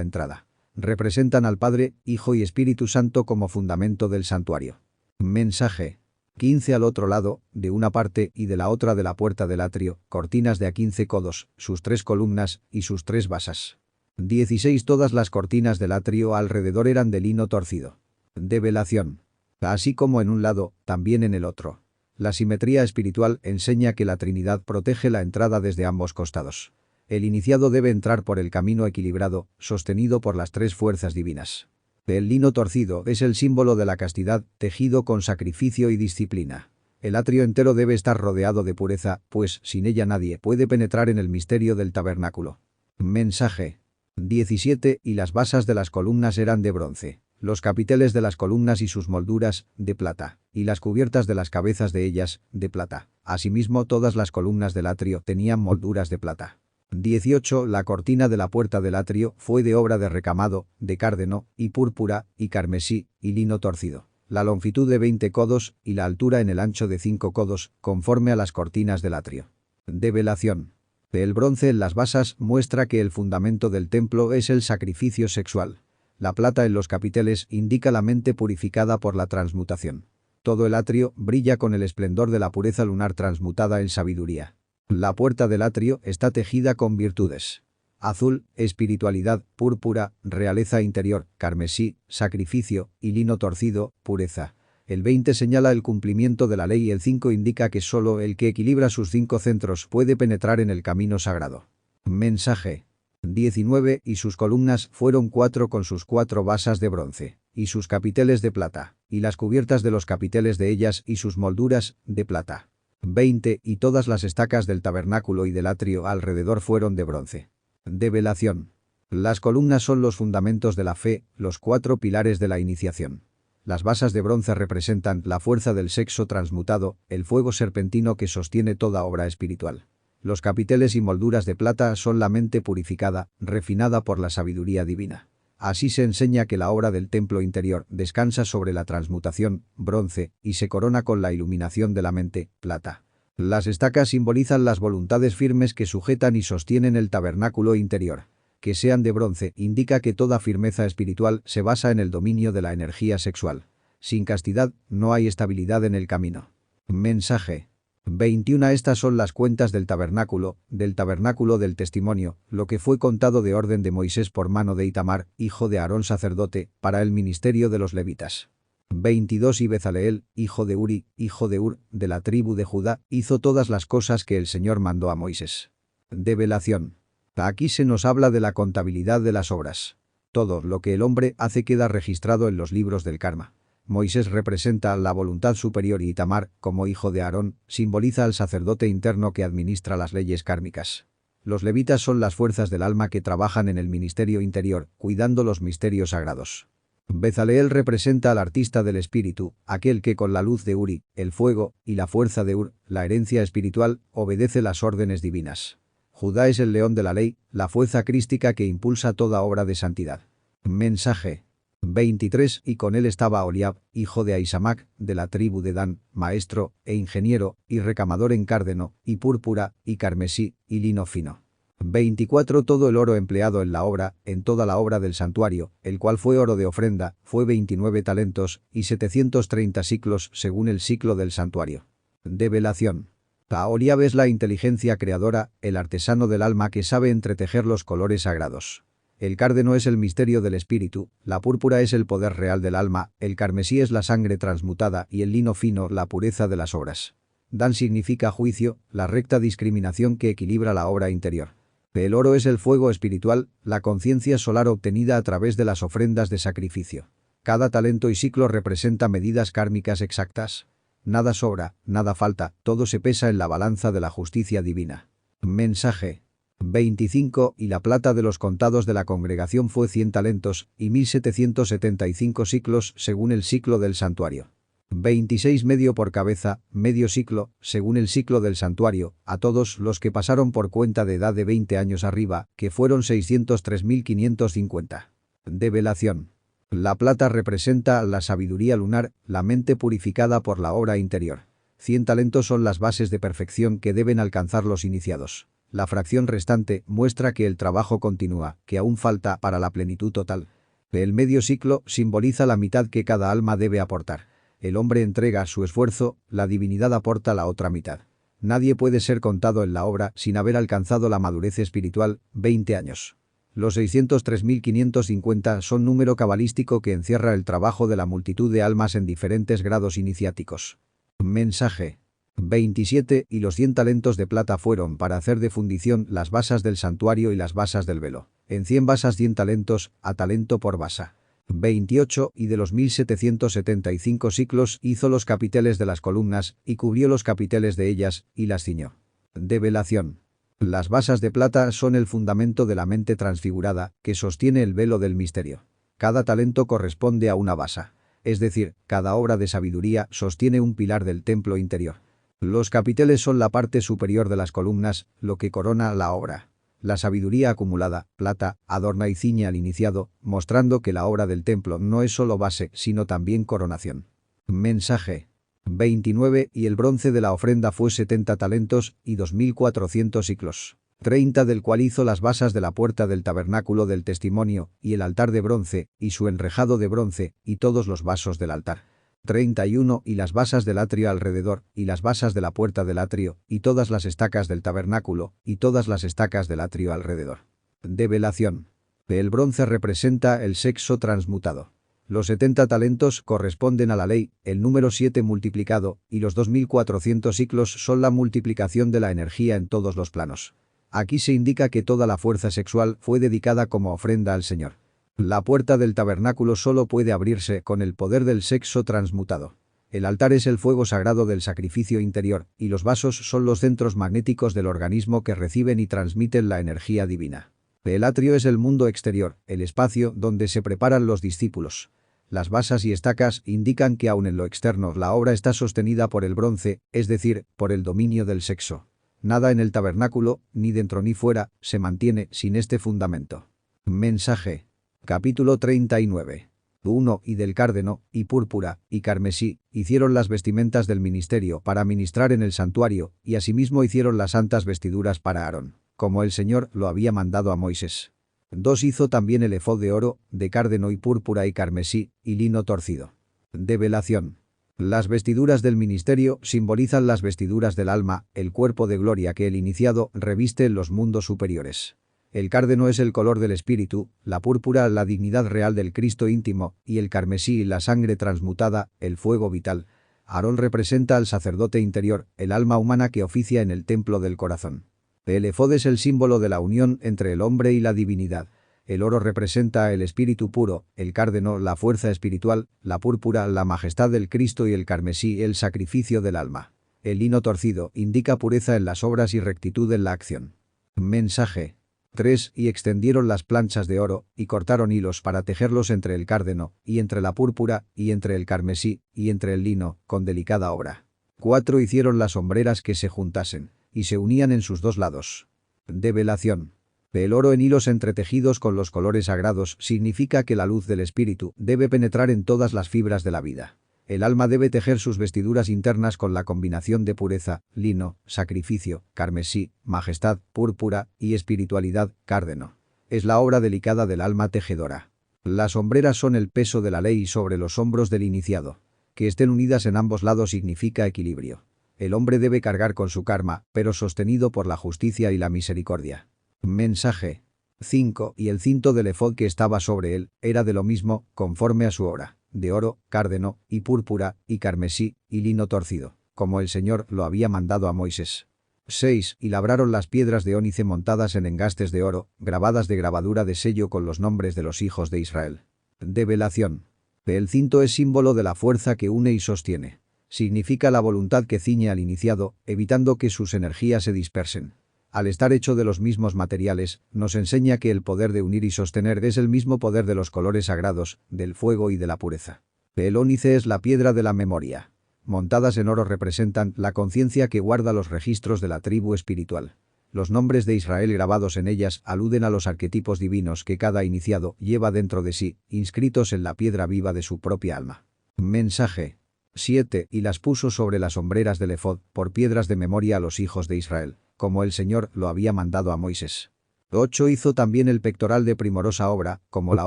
entrada. Representan al Padre, Hijo y Espíritu Santo como fundamento del santuario. Mensaje. 15 al otro lado, de una parte y de la otra de la puerta del atrio, cortinas de a 15 codos, sus 3 columnas y sus 3 basas. 16 Todas las cortinas del atrio alrededor eran de lino torcido. Develación. Así como en un lado, también en el otro. La simetría espiritual enseña que la Trinidad protege la entrada desde ambos costados. El iniciado debe entrar por el camino equilibrado, sostenido por las 3 fuerzas divinas. El lino torcido es el símbolo de la castidad, tejido con sacrificio y disciplina. El atrio entero debe estar rodeado de pureza, pues sin ella nadie puede penetrar en el misterio del tabernáculo. Mensaje. 17 Y las basas de las columnas eran de bronce, los capiteles de las columnas y sus molduras, de plata, y las cubiertas de las cabezas de ellas, de plata. Asimismo, todas las columnas del atrio tenían molduras de plata. 18 La cortina de la puerta del atrio fue de obra de recamado, de cárdeno, y púrpura, y carmesí, y lino torcido. La longitud de 20 codos y la altura en el ancho de 5 codos, conforme a las cortinas del atrio. Develación. El bronce en las basas muestra que el fundamento del templo es el sacrificio sexual. La plata en los capiteles indica la mente purificada por la transmutación. Todo el atrio brilla con el esplendor de la pureza lunar transmutada en sabiduría. La puerta del atrio está tejida con virtudes. Azul, espiritualidad, púrpura, realeza interior, carmesí, sacrificio, y lino torcido, pureza. El 20 señala el cumplimiento de la ley y el 5 indica que solo el que equilibra sus 5 centros puede penetrar en el camino sagrado. Mensaje. 19 Y sus columnas fueron 4 con sus 4 basas de bronce, y sus capiteles de plata, y las cubiertas de los capiteles de ellas y sus molduras, de plata. 20 Y todas las estacas del tabernáculo y del atrio alrededor fueron de bronce. Develación. Las columnas son los fundamentos de la fe, los 4 pilares de la iniciación. Las basas de bronce representan la fuerza del sexo transmutado, el fuego serpentino que sostiene toda obra espiritual. Los capiteles y molduras de plata son la mente purificada, refinada por la sabiduría divina. Así se enseña que la obra del templo interior descansa sobre la transmutación, bronce, y se corona con la iluminación de la mente, plata. Las estacas simbolizan las voluntades firmes que sujetan y sostienen el tabernáculo interior. Que sean de bronce indica que toda firmeza espiritual se basa en el dominio de la energía sexual. Sin castidad, no hay estabilidad en el camino. Mensaje. 21 Estas son las cuentas del tabernáculo del testimonio, lo que fue contado de orden de Moisés por mano de Itamar, hijo de Aarón sacerdote, para el ministerio de los levitas. 22 Y Bezaleel, hijo de Uri, hijo de Ur, de la tribu de Judá, hizo todas las cosas que el Señor mandó a Moisés. Develación. Aquí se nos habla de la contabilidad de las obras. Todo lo que el hombre hace queda registrado en los libros del karma. Moisés representa la voluntad superior y Itamar, como hijo de Aarón, simboliza al sacerdote interno que administra las leyes kármicas. Los levitas son las fuerzas del alma que trabajan en el ministerio interior, cuidando los misterios sagrados. Bezaleel representa al artista del espíritu, aquel que con la luz de Uri, el fuego, y la fuerza de Ur, la herencia espiritual, obedece las órdenes divinas. Judá es el león de la ley, la fuerza crística que impulsa toda obra de santidad. Mensaje. 23 Y con él estaba Oliab, hijo de Ahisamac, de la tribu de Dan, maestro, e ingeniero, y recamador en cárdeno, y púrpura, y carmesí, y lino fino. 24 Todo el oro empleado en la obra, en toda la obra del santuario, el cual fue oro de ofrenda, fue 29 talentos, y 730 siclos según el siclo del santuario. Develación. Oliab es la inteligencia creadora, el artesano del alma que sabe entretejer los colores sagrados. El cárdeno es el misterio del espíritu, la púrpura es el poder real del alma, el carmesí es la sangre transmutada y el lino fino la pureza de las obras. Dan significa juicio, la recta discriminación que equilibra la obra interior. El oro es el fuego espiritual, la conciencia solar obtenida a través de las ofrendas de sacrificio. Cada talento y ciclo representa medidas kármicas exactas. Nada sobra, nada falta, todo se pesa en la balanza de la justicia divina. Mensaje. 25 y la plata de los contados de la congregación fue 100 talentos y 1775 siclos según el siclo del santuario. 26 medio por cabeza, medio siclo, según el siclo del santuario, a todos los que pasaron por cuenta de edad de 20 años arriba, que fueron 603.550. Develación. La plata representa la sabiduría lunar, la mente purificada por la obra interior. 100 talentos son las bases de perfección que deben alcanzar los iniciados. La fracción restante muestra que el trabajo continúa, que aún falta para la plenitud total. El medio ciclo simboliza la mitad que cada alma debe aportar. El hombre entrega su esfuerzo, la divinidad aporta la otra mitad. Nadie puede ser contado en la obra sin haber alcanzado la madurez espiritual, 20 años. Los 603.550 son número cabalístico que encierra el trabajo de la multitud de almas en diferentes grados iniciáticos. Mensaje. 27 y los 100 talentos de plata fueron para hacer de fundición las basas del santuario y las basas del velo. En 100 basas 100 talentos, a talento por basa. 28 y de los 1775 siclos hizo los capiteles de las columnas y cubrió los capiteles de ellas y las ciñó. Develación. Las basas de plata son el fundamento de la mente transfigurada que sostiene el velo del misterio. Cada talento corresponde a una basa. Es decir, cada obra de sabiduría sostiene un pilar del templo interior. Los capiteles son la parte superior de las columnas, lo que corona la obra. La sabiduría acumulada, plata, adorna y ciñe al iniciado, mostrando que la obra del templo no es solo base, sino también coronación. Mensaje. 29 y el bronce de la ofrenda fue 70 talentos y 2400 siclos. 30 del cual hizo las basas de la puerta del tabernáculo del testimonio, y el altar de bronce, y su enrejado de bronce, y todos los vasos del altar. 31 y las basas del atrio alrededor, y las basas de la puerta del atrio, y todas las estacas del tabernáculo, y todas las estacas del atrio alrededor. Develación. El bronce representa el sexo transmutado. Los 70 talentos corresponden a la ley, el número 7 multiplicado, y los 2400 siclos son la multiplicación de la energía en todos los planos. Aquí se indica que toda la fuerza sexual fue dedicada como ofrenda al Señor. La puerta del tabernáculo solo puede abrirse con el poder del sexo transmutado. El altar es el fuego sagrado del sacrificio interior, y los vasos son los centros magnéticos del organismo que reciben y transmiten la energía divina. El atrio es el mundo exterior, el espacio donde se preparan los discípulos. Las basas y estacas indican que aun en lo externo la obra está sostenida por el bronce, es decir, por el dominio del sexo. Nada en el tabernáculo, ni dentro ni fuera, se mantiene sin este fundamento. Mensaje. Capítulo 39. 1 y del cárdeno, y púrpura, y carmesí, hicieron las vestimentas del ministerio para ministrar en el santuario, y asimismo hicieron las santas vestiduras para Aarón, como el Señor lo había mandado a Moisés. 2 hizo también el efod de oro, de cárdeno y púrpura y carmesí, y lino torcido. Develación. Las vestiduras del ministerio simbolizan las vestiduras del alma, el cuerpo de gloria que el iniciado reviste en los mundos superiores. El cárdeno es el color del espíritu, la púrpura la dignidad real del Cristo íntimo, y el carmesí la sangre transmutada, el fuego vital. Aarón representa al sacerdote interior, el alma humana que oficia en el templo del corazón. El efod es el símbolo de la unión entre el hombre y la divinidad. El oro representa el espíritu puro, el cárdeno la fuerza espiritual, la púrpura la majestad del Cristo y el carmesí el sacrificio del alma. El lino torcido indica pureza en las obras y rectitud en la acción. Mensaje. 3 y extendieron las planchas de oro, y cortaron hilos para tejerlos entre el cárdeno, y entre la púrpura, y entre el carmesí, y entre el lino, con delicada obra. 4 hicieron las hombreras que se juntasen, y se unían en sus dos lados. Develación. El oro en hilos entretejidos con los colores sagrados significa que la luz del espíritu debe penetrar en todas las fibras de la vida. El alma debe tejer sus vestiduras internas con la combinación de pureza, lino, sacrificio, carmesí, majestad, púrpura y espiritualidad, cárdeno. Es la obra delicada del alma tejedora. Las hombreras son el peso de la ley sobre los hombros del iniciado. Que estén unidas en ambos lados significa equilibrio. El hombre debe cargar con su karma, pero sostenido por la justicia y la misericordia. Mensaje. 5 y el cinto del efod que estaba sobre él era de lo mismo, conforme a su obra, de oro, cárdeno, y púrpura, y carmesí, y lino torcido, como el Señor lo había mandado a Moisés. 6 y labraron las piedras de ónice montadas en engastes de oro, grabadas de grabadura de sello con los nombres de los hijos de Israel. Develación. El cinto es símbolo de la fuerza que une y sostiene. Significa la voluntad que ciñe al iniciado, evitando que sus energías se dispersen. Al estar hecho de los mismos materiales, nos enseña que el poder de unir y sostener es el mismo poder de los colores sagrados, del fuego y de la pureza. El ónice es la piedra de la memoria. Montadas en oro representan la conciencia que guarda los registros de la tribu espiritual. Los nombres de Israel grabados en ellas aluden a los arquetipos divinos que cada iniciado lleva dentro de sí, inscritos en la piedra viva de su propia alma. Mensaje 7. Y las puso sobre las hombreras del efod, por piedras de memoria a los hijos de Israel, como el Señor lo había mandado a Moisés. 8. Hizo también el pectoral de primorosa obra, como la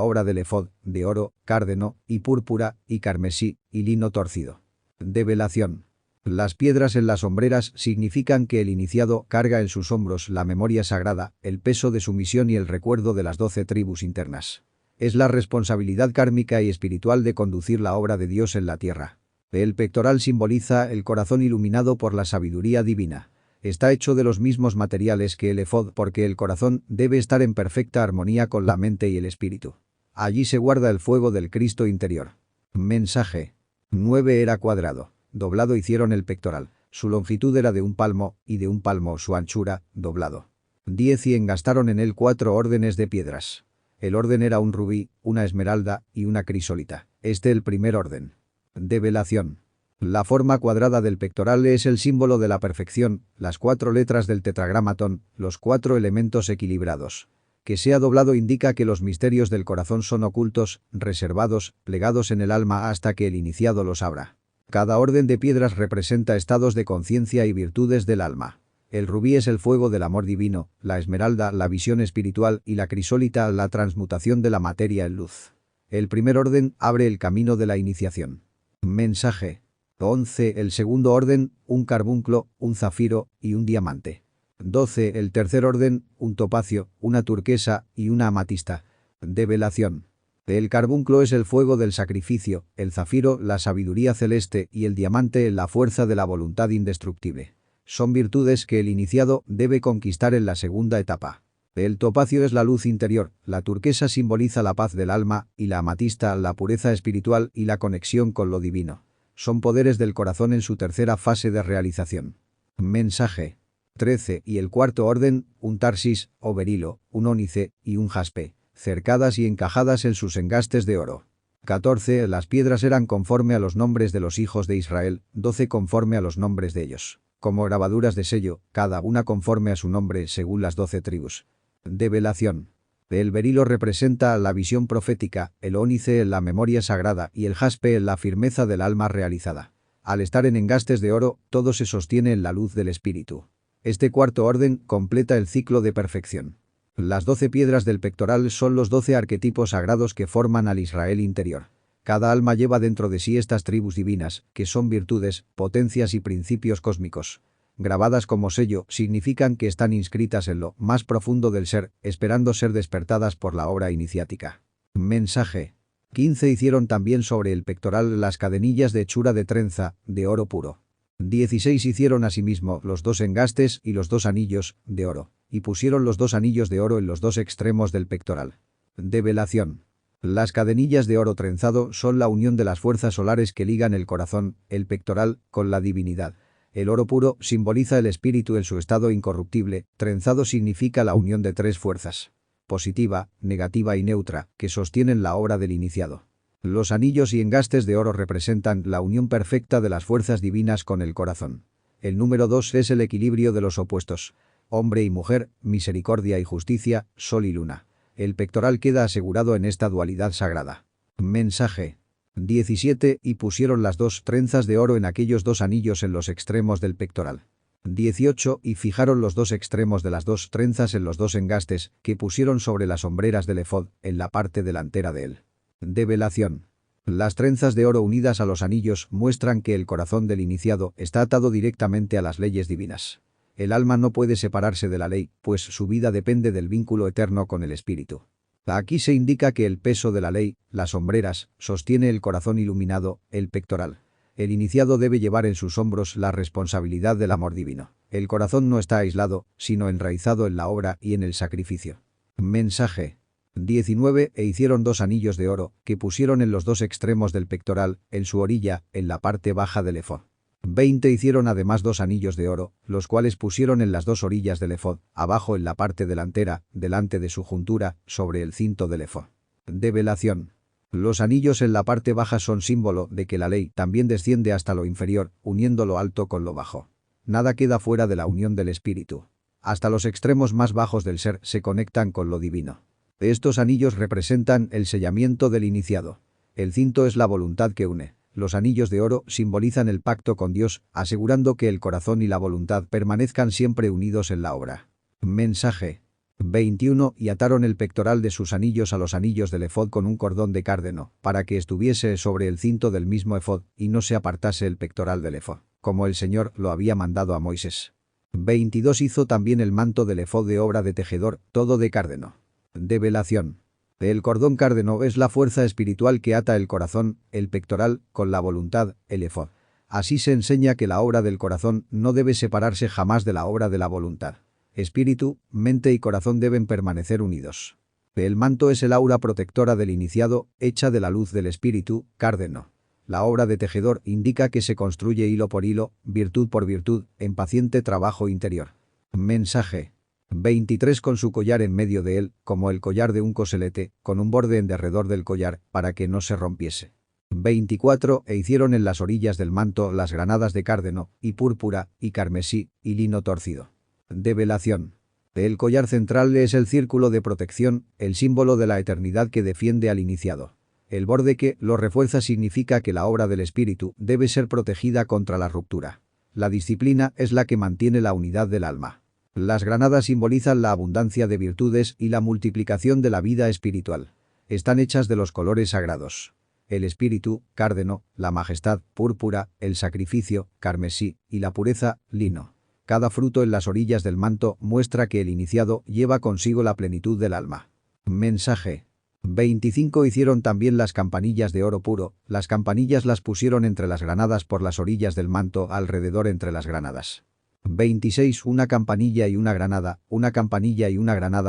obra del efod, de oro, cárdeno, y púrpura, y carmesí, y lino torcido. Develación. Las piedras en las hombreras significan que el iniciado carga en sus hombros la memoria sagrada, el peso de su misión y el recuerdo de las 12 tribus internas. Es la responsabilidad kármica y espiritual de conducir la obra de Dios en la tierra. El pectoral simboliza el corazón iluminado por la sabiduría divina. Está hecho de los mismos materiales que el efod porque el corazón debe estar en perfecta armonía con la mente y el espíritu. Allí se guarda el fuego del Cristo interior. Mensaje 9. Era cuadrado. Doblado hicieron el pectoral. Su longitud era de 1 palmo, y de 1 palmo su anchura, doblado. 10. Y engastaron en él 4 órdenes de piedras. El orden era un rubí, una esmeralda y una crisólita. El primer orden. Develación. La forma cuadrada del pectoral es el símbolo de la perfección, las 4 letras del tetragramatón, los 4 elementos equilibrados. Que sea doblado indica que los misterios del corazón son ocultos, reservados, plegados en el alma hasta que el iniciado los abra. Cada orden de piedras representa estados de conciencia y virtudes del alma. El rubí es el fuego del amor divino, la esmeralda la visión espiritual y la crisólita la transmutación de la materia en luz. El primer orden abre el camino de la iniciación. Mensaje 11. El segundo orden, un carbunclo, un zafiro y un diamante. 12. El tercer orden, un topacio, una turquesa y una amatista. Develación. El carbunclo es el fuego del sacrificio, el zafiro la sabiduría celeste y el diamante la fuerza de la voluntad indestructible. Son virtudes que el iniciado debe conquistar en la segunda etapa. El topacio es la luz interior, la turquesa simboliza la paz del alma y la amatista la pureza espiritual y la conexión con lo divino. Son poderes del corazón en su tercera fase de realización. Mensaje 13. Y el cuarto orden, un tarsis, o berilo, un ónice y un jaspe, cercadas y encajadas en sus engastes de oro. 14. Las piedras eran conforme a los nombres de los hijos de Israel, 12 conforme a los nombres de ellos, como grabaduras de sello, cada una conforme a su nombre según las 12 tribus. Develación. El berilo representa la visión profética, el ónice la memoria sagrada y el jaspe la firmeza del alma realizada. Al estar en engastes de oro, todo se sostiene en la luz del espíritu. Este cuarto orden completa el ciclo de perfección. Las 12 piedras del pectoral son los 12 arquetipos sagrados que forman al Israel interior. Cada alma lleva dentro de sí estas tribus divinas, que son virtudes, potencias y principios cósmicos. Grabadas como sello, significan que están inscritas en lo más profundo del ser, esperando ser despertadas por la obra iniciática. Mensaje 15. Hicieron también sobre el pectoral las cadenillas de hechura de trenza, de oro puro. 16. Hicieron asimismo los 2 engastes y los 2 anillos, de oro, y pusieron los 2 anillos de oro en los 2 extremos del pectoral. Develación. Las cadenillas de oro trenzado son la unión de las fuerzas solares que ligan el corazón, el pectoral, con la divinidad. El oro puro simboliza el espíritu en su estado incorruptible, trenzado significa la unión de 3 fuerzas, positiva, negativa y neutra, que sostienen la obra del iniciado. Los anillos y engastes de oro representan la unión perfecta de las fuerzas divinas con el corazón. El número 2 es el equilibrio de los opuestos, hombre y mujer, misericordia y justicia, sol y luna. El pectoral queda asegurado en esta dualidad sagrada. Mensaje 17. Y pusieron las 2 trenzas de oro en aquellos 2 anillos en los extremos del pectoral. 18. Y fijaron los 2 extremos de las 2 trenzas en los 2 engastes, que pusieron sobre las hombreras del efod, en la parte delantera de él. Develación. Las trenzas de oro unidas a los anillos muestran que el corazón del iniciado está atado directamente a las leyes divinas. El alma no puede separarse de la ley, pues su vida depende del vínculo eterno con el espíritu. Aquí se indica que el peso de la ley, las hombreras, sostiene el corazón iluminado, el pectoral. El iniciado debe llevar en sus hombros la responsabilidad del amor divino. El corazón no está aislado, sino enraizado en la obra y en el sacrificio. Mensaje 19. E hicieron 2 anillos de oro, que pusieron en los 2 extremos del pectoral, en su orilla, en la parte baja del efod. 20 hicieron además 2 anillos de oro, los cuales pusieron en las 2 orillas del efod, abajo en la parte delantera, delante de su juntura, sobre el cinto del efod. Develación. Los anillos en la parte baja son símbolo de que la ley también desciende hasta lo inferior, uniendo lo alto con lo bajo. Nada queda fuera de la unión del espíritu. Hasta los extremos más bajos del ser se conectan con lo divino. Estos anillos representan el sellamiento del iniciado. El cinto es la voluntad que une. Los anillos de oro simbolizan el pacto con Dios, asegurando que el corazón y la voluntad permanezcan siempre unidos en la obra. Mensaje. 21 Y ataron el pectoral de sus anillos a los anillos del efod con un cordón de cárdeno, para que estuviese sobre el cinto del mismo efod, y no se apartase el pectoral del efod, como el Señor lo había mandado a Moisés. 22 Hizo también el manto del efod de obra de tejedor, todo de cárdeno. Develación. El cordón cárdeno es la fuerza espiritual que ata el corazón, el pectoral, con la voluntad, el efod. Así se enseña que la obra del corazón no debe separarse jamás de la obra de la voluntad. Espíritu, mente y corazón deben permanecer unidos. El manto es el aura protectora del iniciado, hecha de la luz del espíritu, cárdeno. La obra de tejedor indica que se construye hilo por hilo, virtud por virtud, en paciente trabajo interior. Mensaje. 23 Con su collar en medio de él, como el collar de un coselete, con un borde en derredor del collar, para que no se rompiese. 24 E hicieron en las orillas del manto las granadas de cárdeno, y púrpura, y carmesí, y lino torcido. Develación. El collar central es el círculo de protección, el símbolo de la eternidad que defiende al iniciado. El borde que lo refuerza significa que la obra del espíritu debe ser protegida contra la ruptura. La disciplina es la que mantiene la unidad del alma. Las granadas simbolizan la abundancia de virtudes y la multiplicación de la vida espiritual. Están hechas de los colores sagrados. El espíritu, cárdeno, la majestad, púrpura, el sacrificio, carmesí, y la pureza, lino. Cada fruto en las orillas del manto muestra que el iniciado lleva consigo la plenitud del alma. Mensaje. 25 Hicieron también las campanillas de oro puro, las campanillas las pusieron entre las granadas por las orillas del manto alrededor entre las granadas. 26 Una campanilla y una granada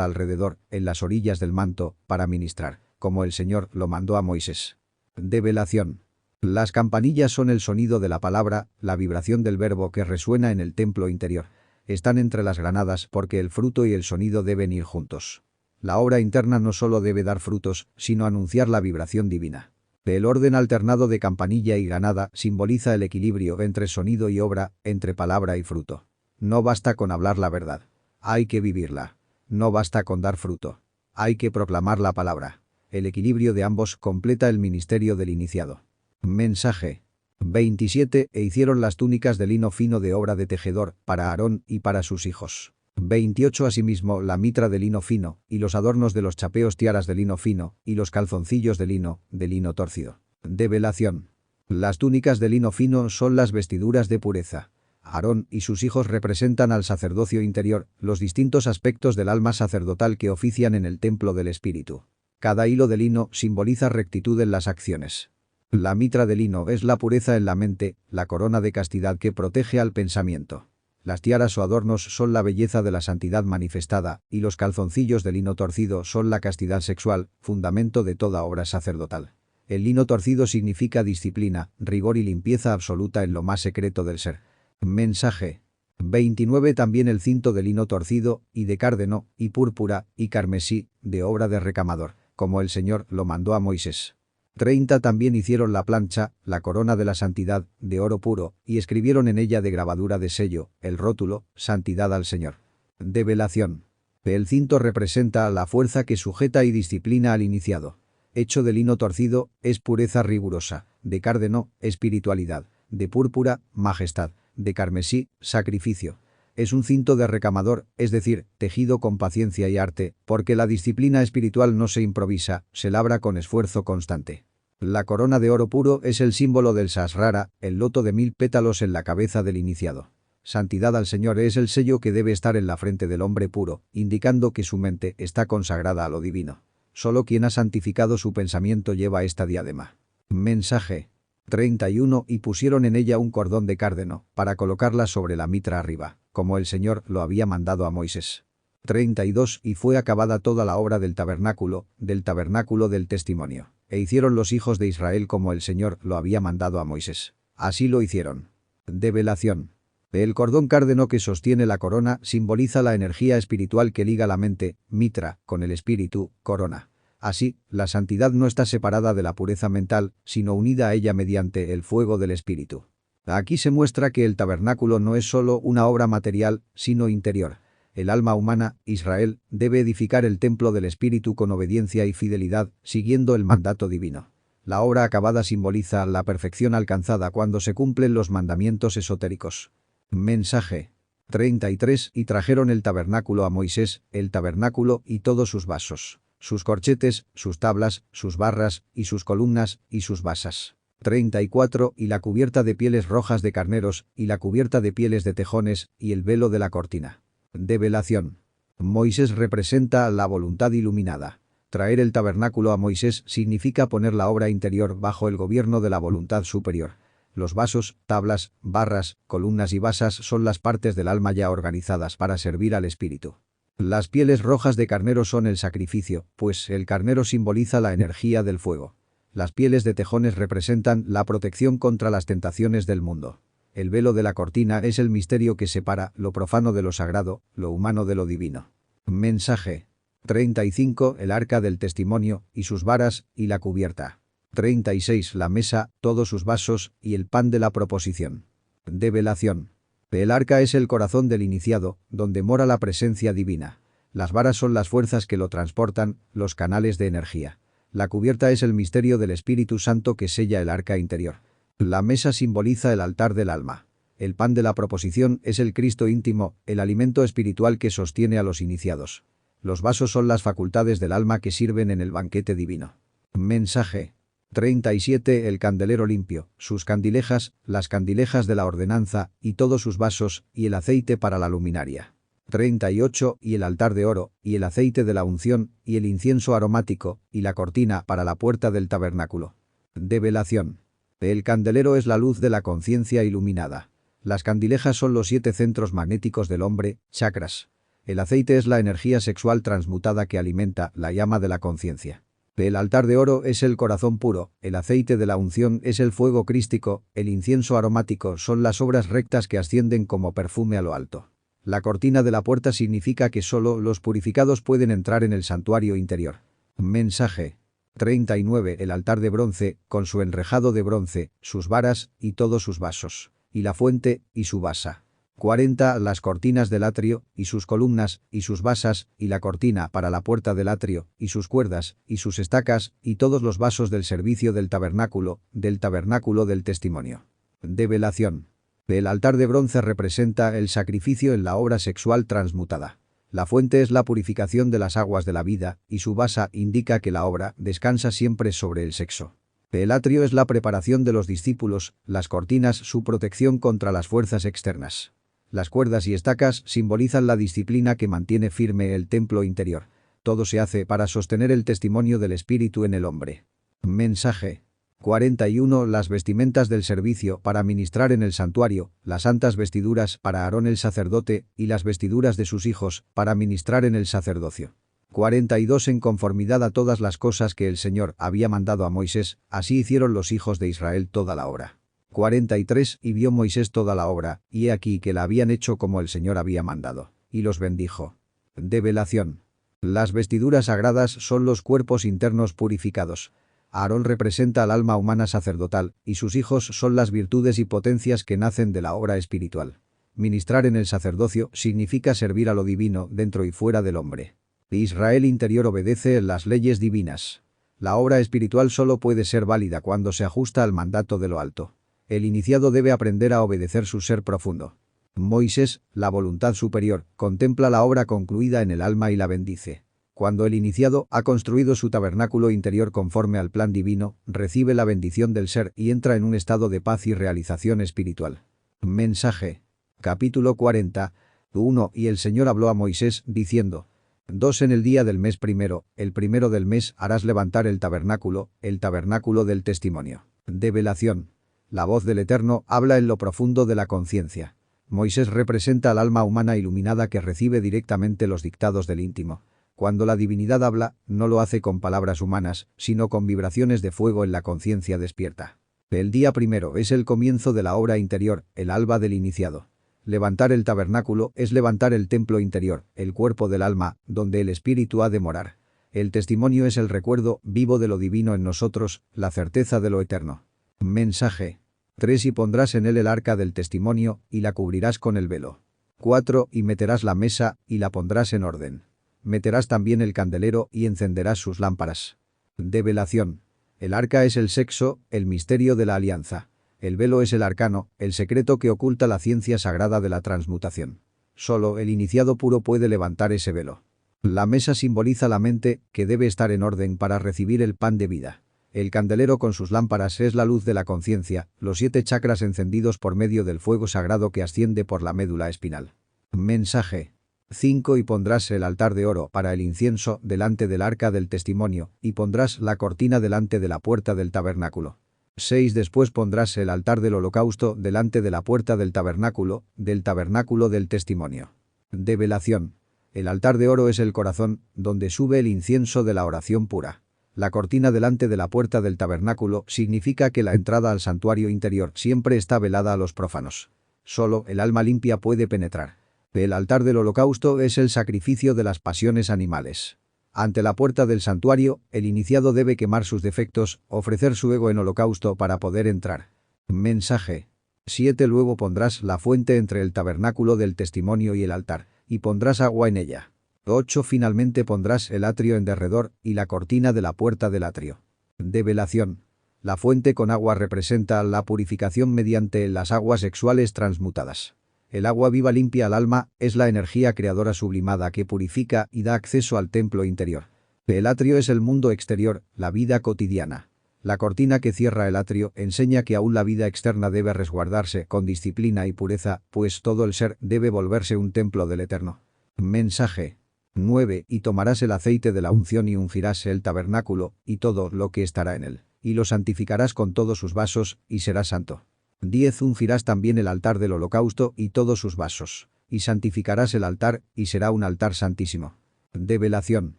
alrededor, en las orillas del manto, para ministrar, como el Señor lo mandó a Moisés. Develación. Las campanillas son el sonido de la palabra, la vibración del verbo que resuena en el templo interior. Están entre las granadas porque el fruto y el sonido deben ir juntos. La obra interna no solo debe dar frutos, sino anunciar la vibración divina. El orden alternado de campanilla y granada simboliza el equilibrio entre sonido y obra, entre palabra y fruto. No basta con hablar la verdad. Hay que vivirla. No basta con dar fruto. Hay que proclamar la palabra. El equilibrio de ambos completa el ministerio del iniciado. Mensaje. 27 E hicieron las túnicas de lino fino de obra de tejedor, para Aarón y para sus hijos. 28 Asimismo la mitra de lino fino, y los adornos de los chapeos tiaras de lino fino, y los calzoncillos de lino torcido. Develación. Las túnicas de lino fino son las vestiduras de pureza. Aarón y sus hijos representan al sacerdocio interior, los distintos aspectos del alma sacerdotal que ofician en el templo del espíritu. Cada hilo de lino simboliza rectitud en las acciones. La mitra de lino es la pureza en la mente, la corona de castidad que protege al pensamiento. Las tiaras o adornos son la belleza de la santidad manifestada, y los calzoncillos de lino torcido son la castidad sexual, fundamento de toda obra sacerdotal. El lino torcido significa disciplina, rigor y limpieza absoluta en lo más secreto del ser. Mensaje. 29 También el cinto de lino torcido, y de cárdeno, y púrpura, y carmesí, de obra de recamador, como el Señor lo mandó a Moisés. 30 También hicieron la plancha, la corona de la santidad, de oro puro, y escribieron en ella de grabadura de sello, el rótulo, santidad al Señor. Develación. El cinto representa la fuerza que sujeta y disciplina al iniciado. Hecho de lino torcido, es pureza rigurosa, de cárdeno, espiritualidad, de púrpura, majestad, de carmesí, sacrificio. Es un cinto de recamador, es decir, tejido con paciencia y arte, porque la disciplina espiritual no se improvisa, se labra con esfuerzo constante. La corona de oro puro es el símbolo del Sasrara, el loto de 1000 pétalos en la cabeza del iniciado. Santidad al Señor es el sello que debe estar en la frente del hombre puro, indicando que su mente está consagrada a lo divino. Solo quien ha santificado su pensamiento lleva esta diadema. Mensaje. 31 Y pusieron en ella un cordón de cárdeno, para colocarla sobre la mitra arriba, como el Señor lo había mandado a Moisés. 32 Y fue acabada toda la obra del tabernáculo del testimonio, e hicieron los hijos de Israel como el Señor lo había mandado a Moisés. Así lo hicieron. Develación. El cordón cárdeno que sostiene la corona simboliza la energía espiritual que liga la mente, mitra, con el espíritu, corona. Así, la santidad no está separada de la pureza mental, sino unida a ella mediante el fuego del espíritu. Aquí se muestra que el tabernáculo no es solo una obra material, sino interior. El alma humana, Israel, debe edificar el templo del espíritu con obediencia y fidelidad, siguiendo el mandato divino. La obra acabada simboliza la perfección alcanzada cuando se cumplen los mandamientos esotéricos. Mensaje 33. Y trajeron el tabernáculo a Moisés, el tabernáculo y todos sus vasos, sus corchetes, sus tablas, sus barras, y sus columnas, y sus basas. 34. Y la cubierta de pieles rojas de carneros, y la cubierta de pieles de tejones, y el velo de la cortina. Develación. Moisés representa la voluntad iluminada. Traer el tabernáculo a Moisés significa poner la obra interior bajo el gobierno de la voluntad superior. Los vasos, tablas, barras, columnas y basas son las partes del alma ya organizadas para servir al espíritu. Las pieles rojas de carnero son el sacrificio, pues el carnero simboliza la energía del fuego. Las pieles de tejones representan la protección contra las tentaciones del mundo. El velo de la cortina es el misterio que separa lo profano de lo sagrado, lo humano de lo divino. Mensaje 35. El arca del testimonio, y sus varas, y la cubierta. 36. La mesa, todos sus vasos, y el pan de la proposición. Develación. El arca es el corazón del iniciado, donde mora la presencia divina. Las varas son las fuerzas que lo transportan, los canales de energía. La cubierta es el misterio del Espíritu Santo que sella el arca interior. La mesa simboliza el altar del alma. El pan de la proposición es el Cristo íntimo, el alimento espiritual que sostiene a los iniciados. Los vasos son las facultades del alma que sirven en el banquete divino. Mensaje 37. El candelero limpio, sus candilejas, las candilejas de la ordenanza, y todos sus vasos, y el aceite para la luminaria. 38. Y el altar de oro, y el aceite de la unción, y el incienso aromático, y la cortina para la puerta del tabernáculo. Develación. El candelero es la luz de la conciencia iluminada. Las candilejas son los 7 centros magnéticos del hombre, chakras. El aceite es la energía sexual transmutada que alimenta la llama de la conciencia. El altar de oro es el corazón puro, el aceite de la unción es el fuego crístico, el incienso aromático son las obras rectas que ascienden como perfume a lo alto. La cortina de la puerta significa que solo los purificados pueden entrar en el santuario interior. Mensaje 39. El altar de bronce, con su enrejado de bronce, sus varas, y todos sus vasos, y la fuente, y su basa. 40. Las cortinas del atrio, y sus columnas, y sus basas, y la cortina para la puerta del atrio, y sus cuerdas, y sus estacas, y todos los vasos del servicio del tabernáculo del testimonio. Develación. El altar de bronce representa el sacrificio en la obra sexual transmutada. La fuente es la purificación de las aguas de la vida, y su basa indica que la obra descansa siempre sobre el sexo. El atrio es la preparación de los discípulos, las cortinas su protección contra las fuerzas externas. Las cuerdas y estacas simbolizan la disciplina que mantiene firme el templo interior. Todo se hace para sostener el testimonio del Espíritu en el hombre. Mensaje 41. Las vestimentas del servicio para ministrar en el santuario, las santas vestiduras para Aarón el sacerdote, y las vestiduras de sus hijos para ministrar en el sacerdocio. 42. En conformidad a todas las cosas que el Señor había mandado a Moisés, así hicieron los hijos de Israel toda la obra. 43. Y vio Moisés toda la obra, y he aquí que la habían hecho como el Señor había mandado, y los bendijo. Develación. Las vestiduras sagradas son los cuerpos internos purificados. Aarón representa al alma humana sacerdotal, y sus hijos son las virtudes y potencias que nacen de la obra espiritual. Ministrar en el sacerdocio significa servir a lo divino dentro y fuera del hombre. Israel interior obedece las leyes divinas. La obra espiritual solo puede ser válida cuando se ajusta al mandato de lo alto. El iniciado debe aprender a obedecer su ser profundo. Moisés, la voluntad superior, contempla la obra concluida en el alma y la bendice. Cuando el iniciado ha construido su tabernáculo interior conforme al plan divino, recibe la bendición del ser y entra en un estado de paz y realización espiritual. Mensaje. Capítulo 40. 1. Y el Señor habló a Moisés, diciendo: 2. En el día del mes primero, el primero del mes, harás levantar el tabernáculo del testimonio. Develación. La voz del Eterno habla en lo profundo de la conciencia. Moisés representa al alma humana iluminada que recibe directamente los dictados del íntimo. Cuando la divinidad habla, no lo hace con palabras humanas, sino con vibraciones de fuego en la conciencia despierta. El día primero es el comienzo de la obra interior, el alba del iniciado. Levantar el tabernáculo es levantar el templo interior, el cuerpo del alma, donde el espíritu ha de morar. El testimonio es el recuerdo vivo de lo divino en nosotros, la certeza de lo eterno. Mensaje. 3. Y pondrás en él el arca del testimonio, y la cubrirás con el velo. 4. Y meterás la mesa, y la pondrás en orden. Meterás también el candelero, y encenderás sus lámparas. Develación. El arca es el sexo, el misterio de la alianza. El velo es el arcano, el secreto que oculta la ciencia sagrada de la transmutación. Solo el iniciado puro puede levantar ese velo. La mesa simboliza la mente, que debe estar en orden para recibir el pan de vida. El candelero con sus lámparas es la luz de la conciencia, los 7 chakras encendidos por medio del fuego sagrado que asciende por la médula espinal. Mensaje. 5. Y pondrás el altar de oro para el incienso delante del arca del testimonio, y pondrás la cortina delante de la puerta del tabernáculo. 6. Después pondrás el altar del holocausto delante de la puerta del tabernáculo del testimonio. Develación. El altar de oro es el corazón, donde sube el incienso de la oración pura. La cortina delante de la puerta del tabernáculo significa que la entrada al santuario interior siempre está velada a los prófanos. Solo el alma limpia puede penetrar. El altar del holocausto es el sacrificio de las pasiones animales. Ante la puerta del santuario, el iniciado debe quemar sus defectos, ofrecer su ego en holocausto para poder entrar. Mensaje. 7. Luego pondrás la fuente entre el tabernáculo del testimonio y el altar, y pondrás agua en ella. 8. Finalmente pondrás el atrio en derredor y la cortina de la puerta del atrio. Develación. La fuente con agua representa la purificación mediante las aguas sexuales transmutadas. El agua viva limpia al alma, es la energía creadora sublimada que purifica y da acceso al templo interior. El atrio es el mundo exterior, la vida cotidiana. La cortina que cierra el atrio enseña que aún la vida externa debe resguardarse con disciplina y pureza, pues todo el ser debe volverse un templo del Eterno. Mensaje. 9. Y tomarás el aceite de la unción y ungirás el tabernáculo, y todo lo que estará en él, y lo santificarás con todos sus vasos, y será santo. 10. Ungirás también el altar del holocausto y todos sus vasos, y santificarás el altar, y será un altar santísimo. Develación.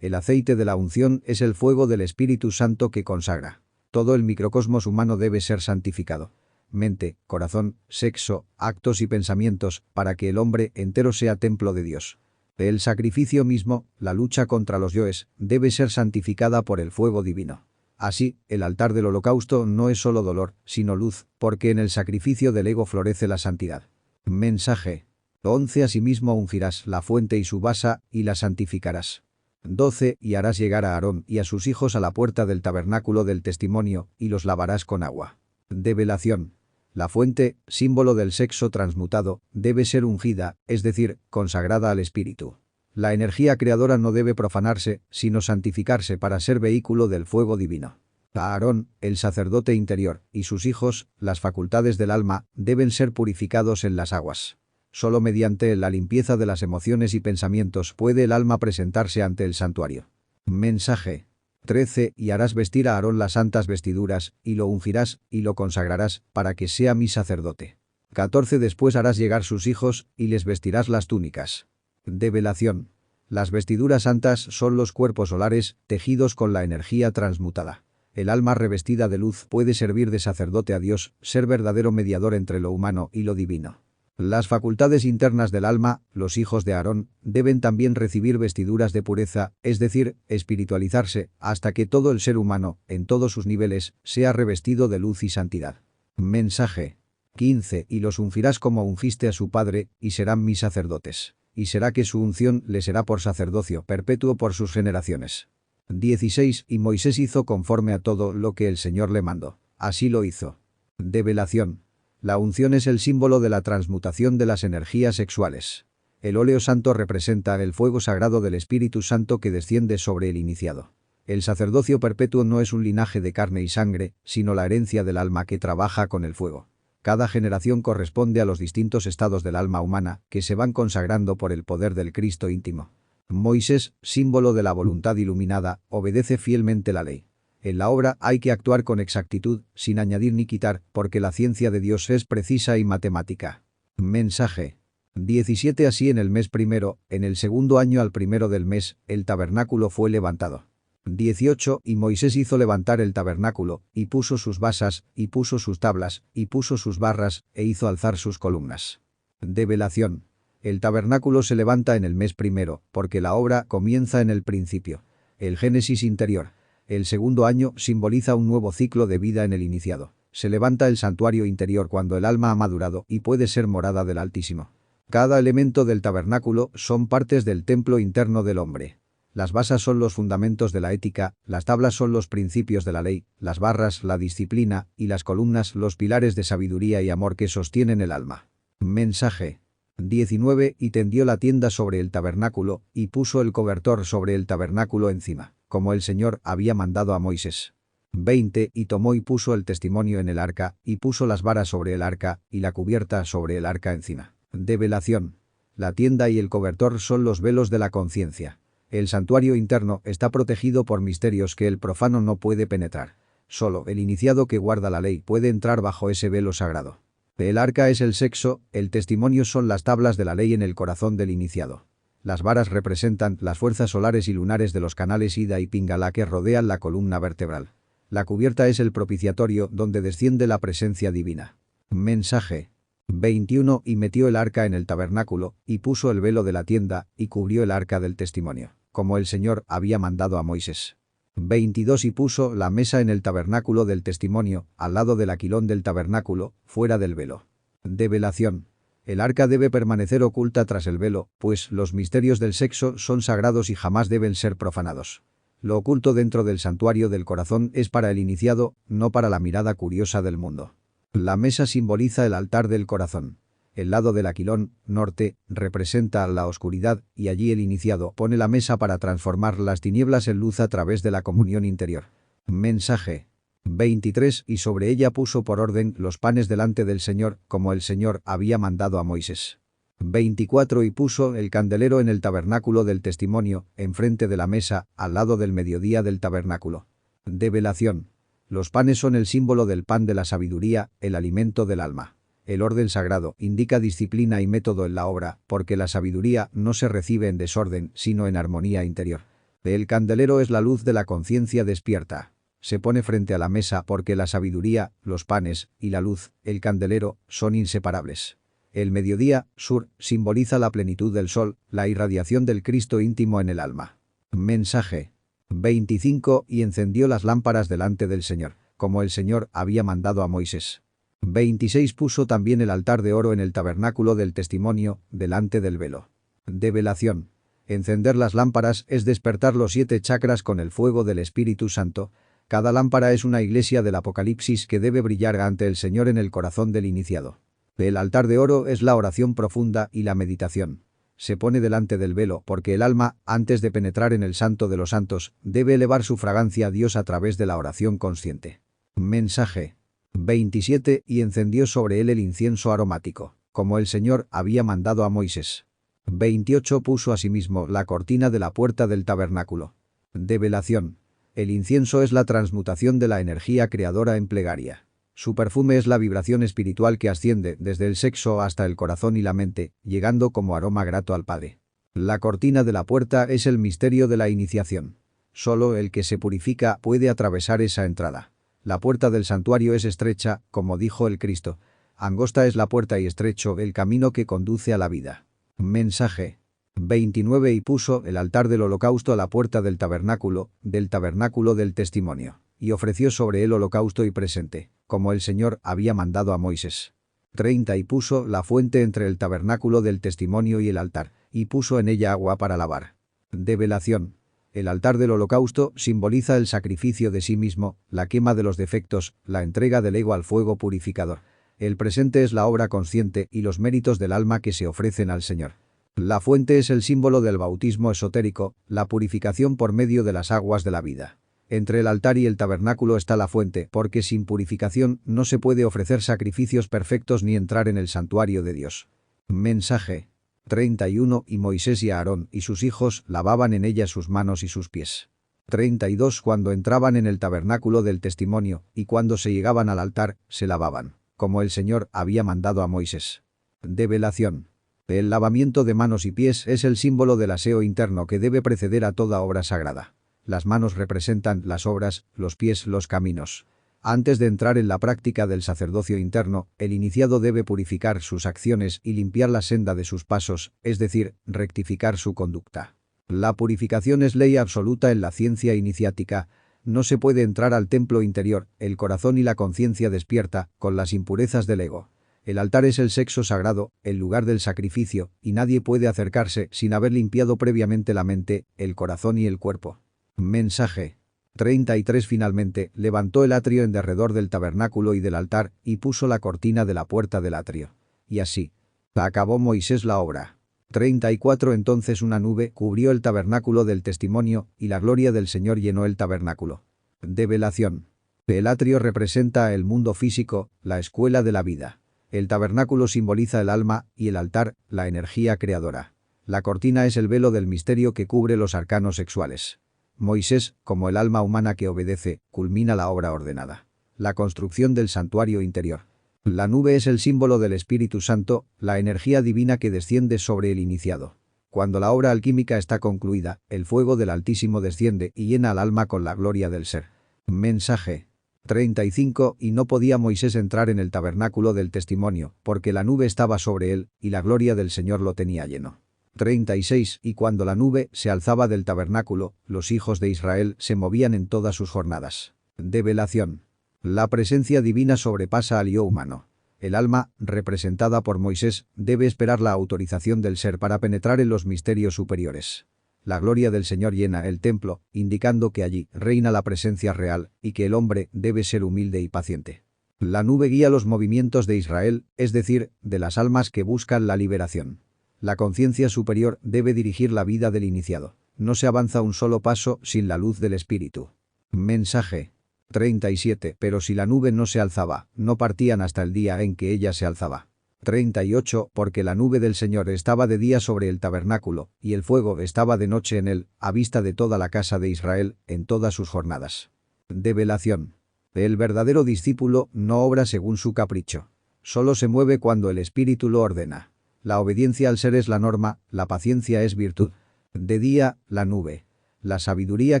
El aceite de la unción es el fuego del Espíritu Santo que consagra. Todo el microcosmos humano debe ser santificado. Mente, corazón, sexo, actos y pensamientos, para que el hombre entero sea templo de Dios. El sacrificio mismo, la lucha contra los yoes, debe ser santificada por el fuego divino. Así, el altar del holocausto no es solo dolor, sino luz, porque en el sacrificio del ego florece la santidad. Mensaje. 11. Asimismo ungirás la fuente y su basa, y la santificarás. 12. Y harás llegar a Aarón y a sus hijos a la puerta del tabernáculo del testimonio, y los lavarás con agua. Develación. La fuente, símbolo del sexo transmutado, debe ser ungida, es decir, consagrada al espíritu. La energía creadora no debe profanarse, sino santificarse para ser vehículo del fuego divino. A Aarón, el sacerdote interior, y sus hijos, las facultades del alma, deben ser purificados en las aguas. Solo mediante la limpieza de las emociones y pensamientos puede el alma presentarse ante el santuario. Mensaje. 13. Y harás vestir a Aarón las santas vestiduras, y lo ungirás, y lo consagrarás, para que sea mi sacerdote. 14. Después harás llegar sus hijos, y les vestirás las túnicas. Develación. Las vestiduras santas son los cuerpos solares, tejidos con la energía transmutada. El alma revestida de luz puede servir de sacerdote a Dios, ser verdadero mediador entre lo humano y lo divino. Las facultades internas del alma, los hijos de Aarón, deben también recibir vestiduras de pureza, es decir, espiritualizarse, hasta que todo el ser humano, en todos sus niveles, sea revestido de luz y santidad. Mensaje. 15. Y los ungirás como ungiste a su padre, y serán mis sacerdotes. Y será que su unción le será por sacerdocio perpetuo por sus generaciones. 16. Y Moisés hizo conforme a todo lo que el Señor le mandó. Así lo hizo. Develación. La unción es el símbolo de la transmutación de las energías sexuales. El óleo santo representa el fuego sagrado del Espíritu Santo que desciende sobre el iniciado. El sacerdocio perpetuo no es un linaje de carne y sangre, sino la herencia del alma que trabaja con el fuego. Cada generación corresponde a los distintos estados del alma humana que se van consagrando por el poder del Cristo íntimo. Moisés, símbolo de la voluntad iluminada, obedece fielmente la ley. En la obra hay que actuar con exactitud, sin añadir ni quitar, porque la ciencia de Dios es precisa y matemática. Mensaje. 17. Así en el mes primero, en el segundo año al primero del mes, el tabernáculo fue levantado. 18 Y Moisés hizo levantar el tabernáculo, y puso sus basas, y puso sus tablas, y puso sus barras, e hizo alzar sus columnas. Develación. El tabernáculo se levanta en el mes primero, porque la obra comienza en el principio. El Génesis interior. El segundo año simboliza un nuevo ciclo de vida en el iniciado. Se levanta el santuario interior cuando el alma ha madurado y puede ser morada del Altísimo. Cada elemento del tabernáculo son partes del templo interno del hombre. Las basas son los fundamentos de la ética, las tablas son los principios de la ley, las barras la disciplina y las columnas los pilares de sabiduría y amor que sostienen el alma. Mensaje. 19 Y tendió la tienda sobre el tabernáculo, y puso el cobertor sobre el tabernáculo encima, como el Señor había mandado a Moisés. 20 Y tomó y puso el testimonio en el arca, y puso las varas sobre el arca, y la cubierta sobre el arca encima. Develación. La tienda y el cobertor son los velos de la conciencia. El santuario interno está protegido por misterios que el profano no puede penetrar. Solo el iniciado que guarda la ley puede entrar bajo ese velo sagrado. El arca es el sexo, el testimonio son las tablas de la ley en el corazón del iniciado. Las varas representan las fuerzas solares y lunares de los canales Ida y Pingala que rodean la columna vertebral. La cubierta es el propiciatorio donde desciende la presencia divina. Mensaje. 21 Y metió el arca en el tabernáculo, y puso el velo de la tienda, y cubrió el arca del testimonio, como el Señor había mandado a Moisés. 22 Y puso la mesa en el tabernáculo del testimonio, al lado del aquilón del tabernáculo, fuera del velo. Develación. El arca debe permanecer oculta tras el velo, pues los misterios del sexo son sagrados y jamás deben ser profanados. Lo oculto dentro del santuario del corazón es para el iniciado, no para la mirada curiosa del mundo. La mesa simboliza el altar del corazón. El lado del aquilón, norte, representa la oscuridad, y allí el iniciado pone la mesa para transformar las tinieblas en luz a través de la comunión interior. Mensaje. 23 Y sobre ella puso por orden los panes delante del Señor, como el Señor había mandado a Moisés. 24 Y puso el candelero en el tabernáculo del testimonio, enfrente de la mesa, al lado del mediodía del tabernáculo. Develación. Los panes son el símbolo del pan de la sabiduría, el alimento del alma. El orden sagrado indica disciplina y método en la obra, porque la sabiduría no se recibe en desorden, sino en armonía interior. El candelero es la luz de la conciencia despierta. Se pone frente a la mesa porque la sabiduría, los panes y la luz, el candelero, son inseparables. El mediodía, sur, simboliza la plenitud del sol, la irradiación del Cristo íntimo en el alma. Mensaje. 25 Y encendió las lámparas delante del Señor, como el Señor había mandado a Moisés. 26 Puso también el altar de oro en el tabernáculo del testimonio, delante del velo. Develación. Encender las lámparas es despertar los 7 chakras con el fuego del Espíritu Santo. Cada lámpara es una iglesia del Apocalipsis que debe brillar ante el Señor en el corazón del iniciado. El altar de oro es la oración profunda y la meditación. Se pone delante del velo porque el alma, antes de penetrar en el santo de los santos, debe elevar su fragancia a Dios a través de la oración consciente. Mensaje. 27 Y encendió sobre él el incienso aromático, como el Señor había mandado a Moisés. 28 Puso asimismo la cortina de la puerta del tabernáculo. Develación. El incienso es la transmutación de la energía creadora en plegaria. Su perfume es la vibración espiritual que asciende desde el sexo hasta el corazón y la mente, llegando como aroma grato al Padre. La cortina de la puerta es el misterio de la iniciación. Solo el que se purifica puede atravesar esa entrada. La puerta del santuario es estrecha, como dijo el Cristo. Angosta es la puerta y estrecho el camino que conduce a la vida. Mensaje. 29 Y puso el altar del holocausto a la puerta del tabernáculo del testimonio, y ofreció sobre él holocausto y presente, como el Señor había mandado a Moisés. 30 Y puso la fuente entre el tabernáculo del testimonio y el altar, y puso en ella agua para lavar. Develación. El altar del holocausto simboliza el sacrificio de sí mismo, la quema de los defectos, la entrega del ego al fuego purificador. El presente es la obra consciente y los méritos del alma que se ofrecen al Señor. La fuente es el símbolo del bautismo esotérico, la purificación por medio de las aguas de la vida. Entre el altar y el tabernáculo está la fuente, porque sin purificación no se puede ofrecer sacrificios perfectos ni entrar en el santuario de Dios. Mensaje. 31 Y Moisés y Aarón y sus hijos lavaban en ella sus manos y sus pies. 32 Cuando entraban en el tabernáculo del testimonio, y cuando se llegaban al altar, se lavaban, como el Señor había mandado a Moisés. Develación. El lavamiento de manos y pies es el símbolo del aseo interno que debe preceder a toda obra sagrada. Las manos representan las obras, los pies los caminos. Antes de entrar en la práctica del sacerdocio interno, el iniciado debe purificar sus acciones y limpiar la senda de sus pasos, es decir, rectificar su conducta. La purificación es ley absoluta en la ciencia iniciática. No se puede entrar al templo interior, el corazón y la conciencia despierta, con las impurezas del ego. El altar es el sexo sagrado, el lugar del sacrificio, y nadie puede acercarse sin haber limpiado previamente la mente, el corazón y el cuerpo. Mensaje 33. Finalmente, levantó el atrio en derredor del tabernáculo y del altar, y puso la cortina de la puerta del atrio. Y así acabó Moisés la obra. 34. Entonces una nube cubrió el tabernáculo del testimonio, y la gloria del Señor llenó el tabernáculo. Develación. El atrio representa el mundo físico, la escuela de la vida. El tabernáculo simboliza el alma, y el altar, la energía creadora. La cortina es el velo del misterio que cubre los arcanos sexuales. Moisés, como el alma humana que obedece, culmina la obra ordenada. La construcción del santuario interior. La nube es el símbolo del Espíritu Santo, la energía divina que desciende sobre el iniciado. Cuando la obra alquímica está concluida, el fuego del Altísimo desciende y llena al alma con la gloria del ser. Mensaje 35. Y no podía Moisés entrar en el tabernáculo del testimonio, porque la nube estaba sobre él, y la gloria del Señor lo tenía lleno. 36. Y cuando la nube se alzaba del tabernáculo, los hijos de Israel se movían en todas sus jornadas. Develación. La presencia divina sobrepasa al yo humano. El alma, representada por Moisés, debe esperar la autorización del ser para penetrar en los misterios superiores. La gloria del Señor llena el templo, indicando que allí reina la presencia real y que el hombre debe ser humilde y paciente. La nube guía los movimientos de Israel, es decir, de las almas que buscan la liberación. La conciencia superior debe dirigir la vida del iniciado. No se avanza un solo paso sin la luz del Espíritu. Mensaje 37. Pero si la nube no se alzaba, no partían hasta el día en que ella se alzaba. 38. Porque la nube del Señor estaba de día sobre el tabernáculo, y el fuego estaba de noche en él, a vista de toda la casa de Israel, en todas sus jornadas. Develación. El verdadero discípulo no obra según su capricho. Solo se mueve cuando el Espíritu lo ordena. La obediencia al ser es la norma, la paciencia es virtud. De día, la nube. La sabiduría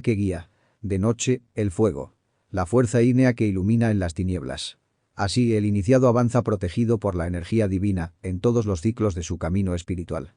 que guía. De noche, el fuego. La fuerza ígnea que ilumina en las tinieblas. Así el iniciado avanza protegido por la energía divina en todos los ciclos de su camino espiritual.